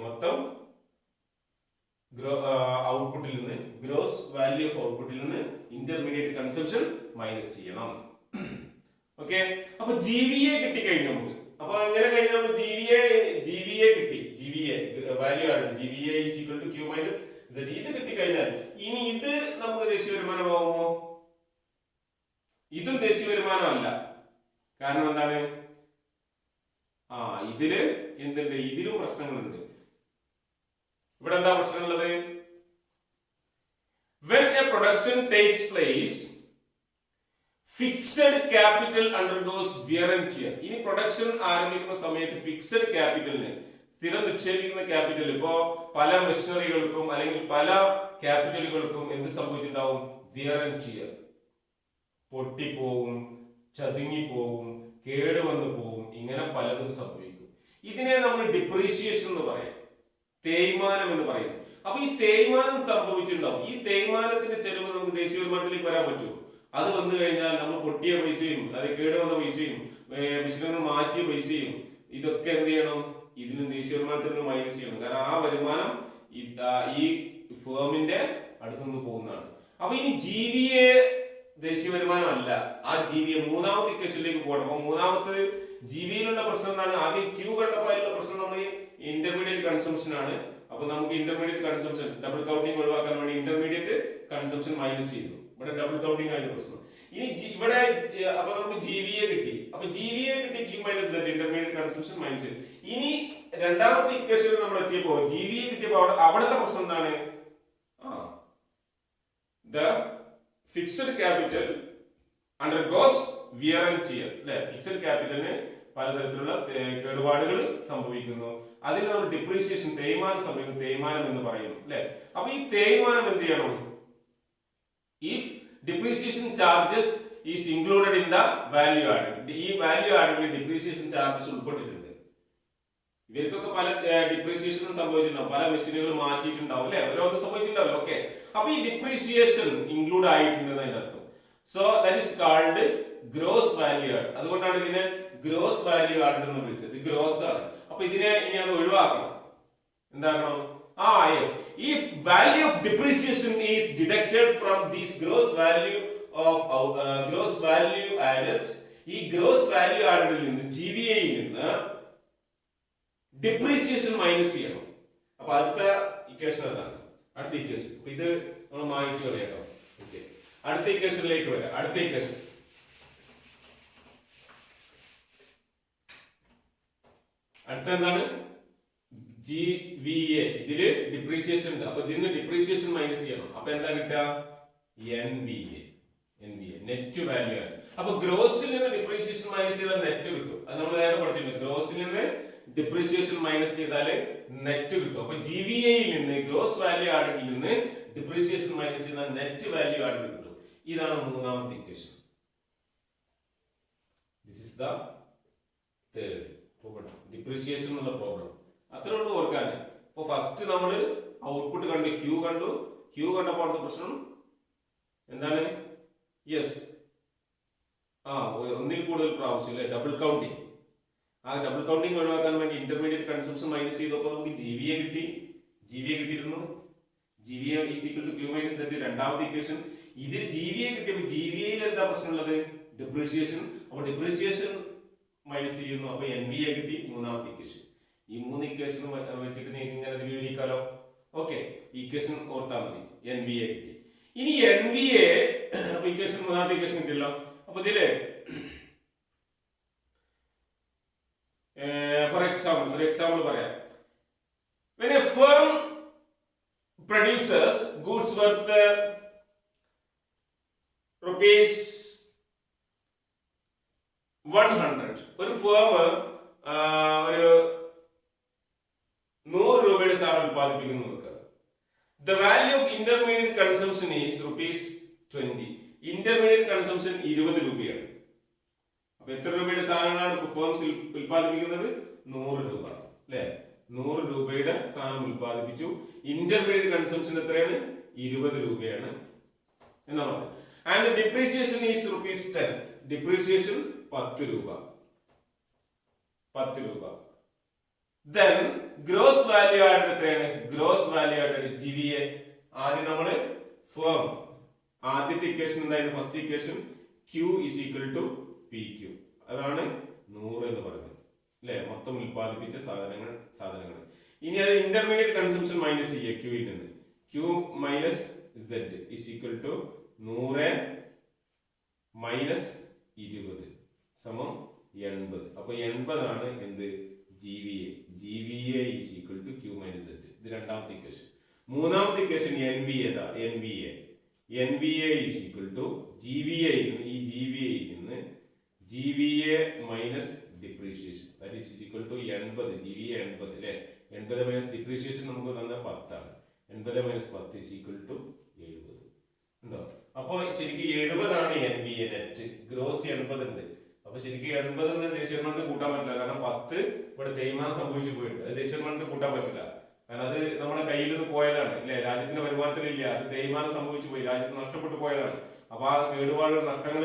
മൊത്തം ഔട്ട്പുട്ടിൽ നിന്ന് ഗ്രോസ് വാല്യൂ ഓഫ് ഔട്ട്പുട്ടിൽ നിന്ന് ഇന്റർമീഡിയറ്റ് കൺസംഷൻ മൈനസ് ചെയ്യണം. ഓക്കെ, അപ്പൊ GVA കിട്ടിക്കഴിഞ്ഞു നമുക്ക്. അപ്പൊ എങ്ങനെ കഴിഞ്ഞാൽ നമ്മൾ GVA കിട്ടി, GVA വാല്യൂ ആണ് GVA is equal to Q minus Z. ഇത് കിട്ടിക്കഴിഞ്ഞാൽ ഇനി ഇത് നമുക്ക് ദേശീയ വരുമാനമാകുമോ? ഇതും ദേശീയ വരുമാനമല്ല. കാരണം എന്താണ്? ഇതില് എന്തുണ്ട്? ഇതിലും പ്രശ്നങ്ങളുണ്ട്. ഇവിടെ എന്താ പ്രശ്നമുള്ളത്? When a production takes place, fixed capital undergoes wear and tear. ഇനി പ്രൊഡക്ഷൻ ആരംഭിക്കുന്ന സമയത്ത് ഫിക്സഡ് ക്യാപിറ്റലിന്, സ്ഥിരം നിക്ഷേപിക്കുന്ന ക്യാപിറ്റൽ, ഇപ്പോ പല മെഷീനറികൾക്കും അല്ലെങ്കിൽ പല ക്യാപിറ്റലുകൾക്കും എന്ത് സംഭവിച്ചിട്ടുണ്ടാവും? വിയർ ആൻഡ് ടിയർ, പൊട്ടിപ്പോവും, ചതുങ്ങിപ്പോവും, കേടുവന്നു പോവും, ഇങ്ങനെ പലതും സംഭവിക്കും. ഇതിനെ നമ്മൾ ഡിപ്രീസിയേഷൻ എന്ന് പറയും, തേയ്മാനം എന്ന് പറയും. അപ്പൊ ഈ തേയ്മാനം സംഭവിച്ചിട്ടുണ്ടാവും. ഈ തേയ്മാനത്തിന്റെ ചെലവ് നമുക്ക് ദേശീയ വരുമാനത്തിലേക്ക് വരാൻ പറ്റുമോ? അത് വന്നു കഴിഞ്ഞാൽ നമ്മൾ പൊട്ടിയ പൈസയും അതായത് കേടുവന്ന പൈസയും മെഷീനുകൾ മാറ്റിയ പൈസയും ഇതൊക്കെ എന്ത് ചെയ്യണം? ഇതിന് ദേശീയ വരുമാനത്തിൽ നിന്ന് മൈനസ് ചെയ്യണം. കാരണം ആ വരുമാനം ഈ ഫേമിന്റെ അടുത്തുനിന്ന് പോകുന്നതാണ്. അപ്പൊ ഇനി GVA ദേശീയ വരുമാനം അല്ല. ആ GVA മൂന്നാമത്തെ ഇക്വേഷനിലേക്ക് പോകണം. അപ്പൊ മൂന്നാമത്തെ GVAയിലുള്ള പ്രശ്നം എന്താണ്? ആദ്യം Q കണ്ടപ്പോഴുള്ള പ്രശ്നം നമ്മൾ ഇന്റർമീഡിയറ്റ് കൺസംഷൻ ആണ്. അപ്പൊ നമുക്ക് ഇന്റർമീഡിയറ്റ് കൺസംഷൻ ഡബിൾ കൗണ്ടിങ് ഒഴിവാക്കാൻ വേണ്ടി ഇന്റർമീഡിയറ്റ് കൺസംഷൻ മൈനസ് ചെയ്തു. ഇവിടെ ഡബിൾ കൗണ്ടിങ് ആയിരുന്നു പ്രശ്നം. ഇനി ഇവിടെ അപ്പൊ നമുക്ക് GVA കിട്ടി. അപ്പൊ GVA കിട്ടി, Q minus Z, intermediate consumption minus ചെയ്തു. ഇനി രണ്ടാമത്തെ ഇക്വേഷനിൽ നമ്മൾ എത്തിയപ്പോ GVA കിട്ടിയപ്പോ അവിടുത്തെ പ്രശ്നം എന്താണ്? The fixed capital undergoes wear and tear. അല്ലെ, ഫിക്സഡ് ക്യാപിറ്റലിന് പലതരത്തിലുള്ള കേടുപാടുകൾ സംഭവിക്കുന്നു. അതിന് നമ്മൾ ഡിപ്രീസിയേഷൻ, തേയ്മാനം സംഭവിക്കുന്നു, തേയ്മാനം എന്ന് പറയുന്നു. അല്ലെ, അപ്പൊ ഈ തേയ്മാനം എന്ത് ചെയ്യണം? If depreciation charges is included in the value added, ഈ വാല്യൂ ആഡഡിൽ ഡിപ്രീസിയേഷൻ ചാർജസ് ഉൾപ്പെട്ടിട്ടുണ്ട്. ഇവർക്കൊക്കെ പല ഡിപ്രീസിയേഷനും സംഭവിച്ചിട്ടുണ്ടാവും, പല മെഷീനുകൾ മാറ്റിയിട്ടുണ്ടാവും, അല്ലെ, ഓരോന്നും സംഭവിച്ചിട്ടുണ്ടാവും. ഓക്കെ, അപ്പൊ ഈ ഡിപ്രീസിയേഷൻ ഇൻക്ലൂഡ് ആയിട്ടുണ്ട് അതിന്റെ അർത്ഥം. So that is called gross value add. അതുകൊണ്ടാണ് ഇതിനെ ഗ്രോസ് വാല്യൂ ആഡ് എന്ന് വിളിച്ചത്. ഗ്രോസ് ആണ്. അപ്പൊ ഇതിനെ ഇനി അത് ഒഴിവാക്കണം. എന്താക്കണം? If value of depreciation is deducted from this gross value added, ഈ gross value added ൽ നിന്ന് GVA യിൽ നിന്ന് ഡിപ്രീസിയേഷൻ മൈനസ് ചെയ്യണം. അപ്പൊ അടുത്ത ഇക്വേഷൻ അതാണ്. അടുത്ത ഇക്വേഷൻ ഇത് നമ്മൾ മായിച്ചു കളയാം. ഓക്കെ, അടുത്ത ഇക്വേഷനിലേക്ക് വരാം. അടുത്ത ഇക്വേഷൻ അടുത്ത എന്താണ്? GVA. ഇതില് ഡിപ്രീസിയേഷൻ ഉണ്ട്. അപ്പൊ ഇതിന് ഡിപ്രീസിയേഷൻ മൈനസ് ചെയ്യണം. അപ്പൊ എന്താ കിട്ടുക? NVA, നെറ്റ് വാല്യൂ ആണ്. അപ്പൊ ഗ്രോസിൽ നിന്ന് ഡിപ്രീസിയേഷൻ മൈനസ് ചെയ്താൽ നെറ്റ് കിട്ടും. അത് നമ്മൾ നേരത്തെ പഠിച്ചിട്ടുണ്ട്. ഗ്രോസിൽ നിന്ന് ഡിപ്രീസിയേഷൻ മൈനസ് ചെയ്താൽ നെറ്റ് കിട്ടും. അപ്പൊ GVA യിൽ നിന്ന് ഗ്രോസ് വാല്യൂ ആഡഡിൽ നിന്ന് ഡിപ്രീസിയേഷൻ മൈനസ് ചെയ്താൽ നെറ്റ് വാല്യൂ ആഡഡ് കിട്ടും. ഇതാണ് മൂന്നാമത്തെ equation. This is the third depreciation എന്നുള്ള പ്രോബ്ലം. അത്രേ ഉള്ളൂ ഓർക്കാൻ. ഇപ്പൊ ഫസ്റ്റ് നമ്മൾ ഔട്ട്പുട്ട് കണ്ടു, Q കണ്ടപ്പോൾ അടുത്ത പ്രശ്നം എന്താണ്? യെസ്, ഒന്നിൽ കൂടുതൽ പ്രാവശ്യം, അല്ലെ, ഡബിൾ കൗണ്ടിങ്. ആ ഡബിൾ കൗണ്ടിങ് ഒഴിവാക്കാൻ വേണ്ടി ഇന്റർമീഡിയറ്റ് കൺസംഷൻ മൈനസ് ചെയ്തപ്പോൾ നമുക്ക് GVA കിട്ടിയിരുന്നു. GVA is equal to Q minus Z, രണ്ടാമത്തെ ഇക്വേഷൻ. ഇതിൽ GVA കിട്ടിയപ്പോൾ GVA യിൽ എന്താ പ്രശ്നമുള്ളത്? ഡിപ്രീസിയേഷൻ. അപ്പൊ ഡിപ്രീസിയേഷൻ മൈനസ് ചെയ്യുന്നു. അപ്പൊ NVA കിട്ടി, മൂന്നാമത്തെ ഇക്വേഷൻ. ഈ മൂന്ന് ഇക്വേഷൻ വെച്ചിട്ട് നിങ്ങൾക്ക് ഇങ്ങനെ വിവരിക്കാലോ. ഓക്കെ, ഇക്വേഷൻ ഓർത്താൽ മതി. NVA കിട്ടി. ഇനി NVA ഇക്വേഷൻ മൂന്നാമത്തെ ഇക്വേഷൻ കിട്ടിയല്ലോ. അപ്പൊ ഇതില് ഫോർ എക്സാമ്പിൾ പറയാം. When a firm produces goods worth rupees 100, ഒരു ഫേം ഒരു 100 രൂപയുടെ സാധനം ഉത്പാദിപ്പിക്കുന്നു. The value of intermediate consumption is ₹20. Intermediate consumption 20 രൂപയാണ്. അപ്പൊ എത്ര രൂപയുടെ സാധനങ്ങളാണ് ഫേംസ് ഉത്പാദിപ്പിക്കുന്നത്? 100 രൂപ, അല്ലെ? 100 രൂപയുടെ സാധനം ഉത്പാദിപ്പിച്ചു. ഇന്റർമീഡിയറ്റ് കൺസംഷൻ എത്രയാണ്? 20 രൂപയാണ് എന്നാ പറഞ്ഞത്. And depreciation is ₹10. ഡിപ്രീസിയേഷൻ 10 രൂപ. then ഗ്രോസ് വാല്യൂ ആയിട്ട് എത്രയാണ്? ഗ്രോസ് വാല്യൂ ആയിട്ട് GVA. ആദ്യം നമ്മള് ഫേം ആദ്യത്തെ ഇക്വേഷൻ എന്തായിരുന്നു? First equation Q is equal to PQ. അതാണ് 100 എന്ന് പറയുന്നത് അല്ലെ, മൊത്തം ഉൽപ്പാദിപ്പിച്ച സാധനങ്ങൾ. ഇനി അത് ഇന്റർമീഡിയറ്റ് കൺസംഷൻ മൈനസ് ചെയ്യുക Q-ൽ നിന്ന്. Q minus Z is equal to 100 minus 20 സമം 80. അപ്പൊ 80 ആണ് എന്ത്? GVA. GVA is equal to Q minus Z. ഇത് രണ്ടാമത്തെ ഇക്വേഷൻ. മൂന്നാമത്തെ equation NVA is equal to GVA. ഈ GVA നിന്ന് GVA minus depreciation, that is equal to 80. GVA 80 അല്ലേ. 80 മൈനസ് ഡിപ്രീഷിയേഷൻ നമുക്ക് തന്ന 10 ആണ്. 80 മൈനസ് 10 is equal to 70. ഉണ്ടോ? അപ്പൊ ശരിക്കും 70 ആണ് NVA നെറ്റ്. ഗ്രോസ് 80 ഉണ്ട്. അപ്പൊ ശരിക്കും 80 ദേശീയ വരുമാനത്തിൽ കൂട്ടാൻ പറ്റില്ല, കാരണം 10 ഇവിടെ തേയ്മാനം സംഭവിച്ചു പോയിട്ടുണ്ട്. അത് ദേശീയ വരുമാനത്തിൽ കൂട്ടാൻ പറ്റില്ല, കാരണം അത് നമ്മുടെ കയ്യിൽ നിന്ന് പോയതാണ് അല്ലെ, രാജ്യത്തിന്റെ വരുമാനത്തിലില്ല, അത് തേയ്മാനം സംഭവിച്ചു പോയി, രാജ്യത്ത് നഷ്ടപ്പെട്ടു പോയതാണ്. അപ്പൊ ആ കേടുപാട് നഷ്ടങ്ങൾ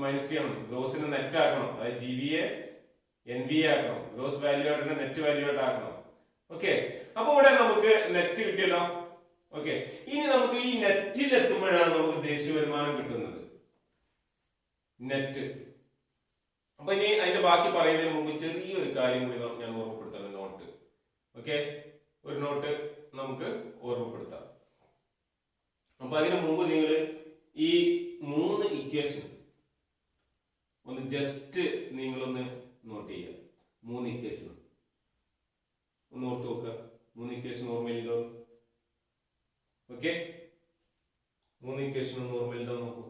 മൈനസ് ചെയ്യണം, ഗ്രോസിന് നെറ്റ് ആക്കണം, അതായത് GVA NVA ആക്കണം, ഗ്രോസ് വാല്യൂ ആയിട്ട് നെറ്റ് വാല്യൂ ആയിട്ട് ആക്കണം. ഓക്കെ, അപ്പൊ ഇവിടെ നമുക്ക് നെറ്റ് കിട്ടിയല്ലോ. ഓക്കെ, ഇനി നമുക്ക് ഈ നെറ്റിൽ എത്തുമ്പോഴാണ് നമുക്ക് ദേശീയ വരുമാനം കിട്ടുന്നത്, നെറ്റ്. അപ്പൊ ഇനി അതിന്റെ ബാക്കി പറയുന്നതിന് മുമ്പ് ചെറിയൊരു കാര്യം കൂടി ഞാൻ ഓർമ്മപ്പെടുത്താം, നോട്ട്. ഓക്കെ, ഒരു നോട്ട് നമുക്ക് ഓർമ്മപ്പെടുത്താം. അപ്പൊ അതിനു മുമ്പ് നിങ്ങൾ ഈ 3 ഇക്വേഷൻ ഒന്ന് ജസ്റ്റ് നിങ്ങളൊന്ന് നോട്ട് ചെയ്യുക. 3 ഇക്വേഷൻ ഒന്ന് ഓർത്ത് നോക്കുക. 3 ഇക്വേഷൻ ഓർമ്മയില്ലോ? ഓക്കെ, 3 ഇക്വേഷൻ ഒന്ന് ഓർമ്മയില്ലോ നോക്കൂ.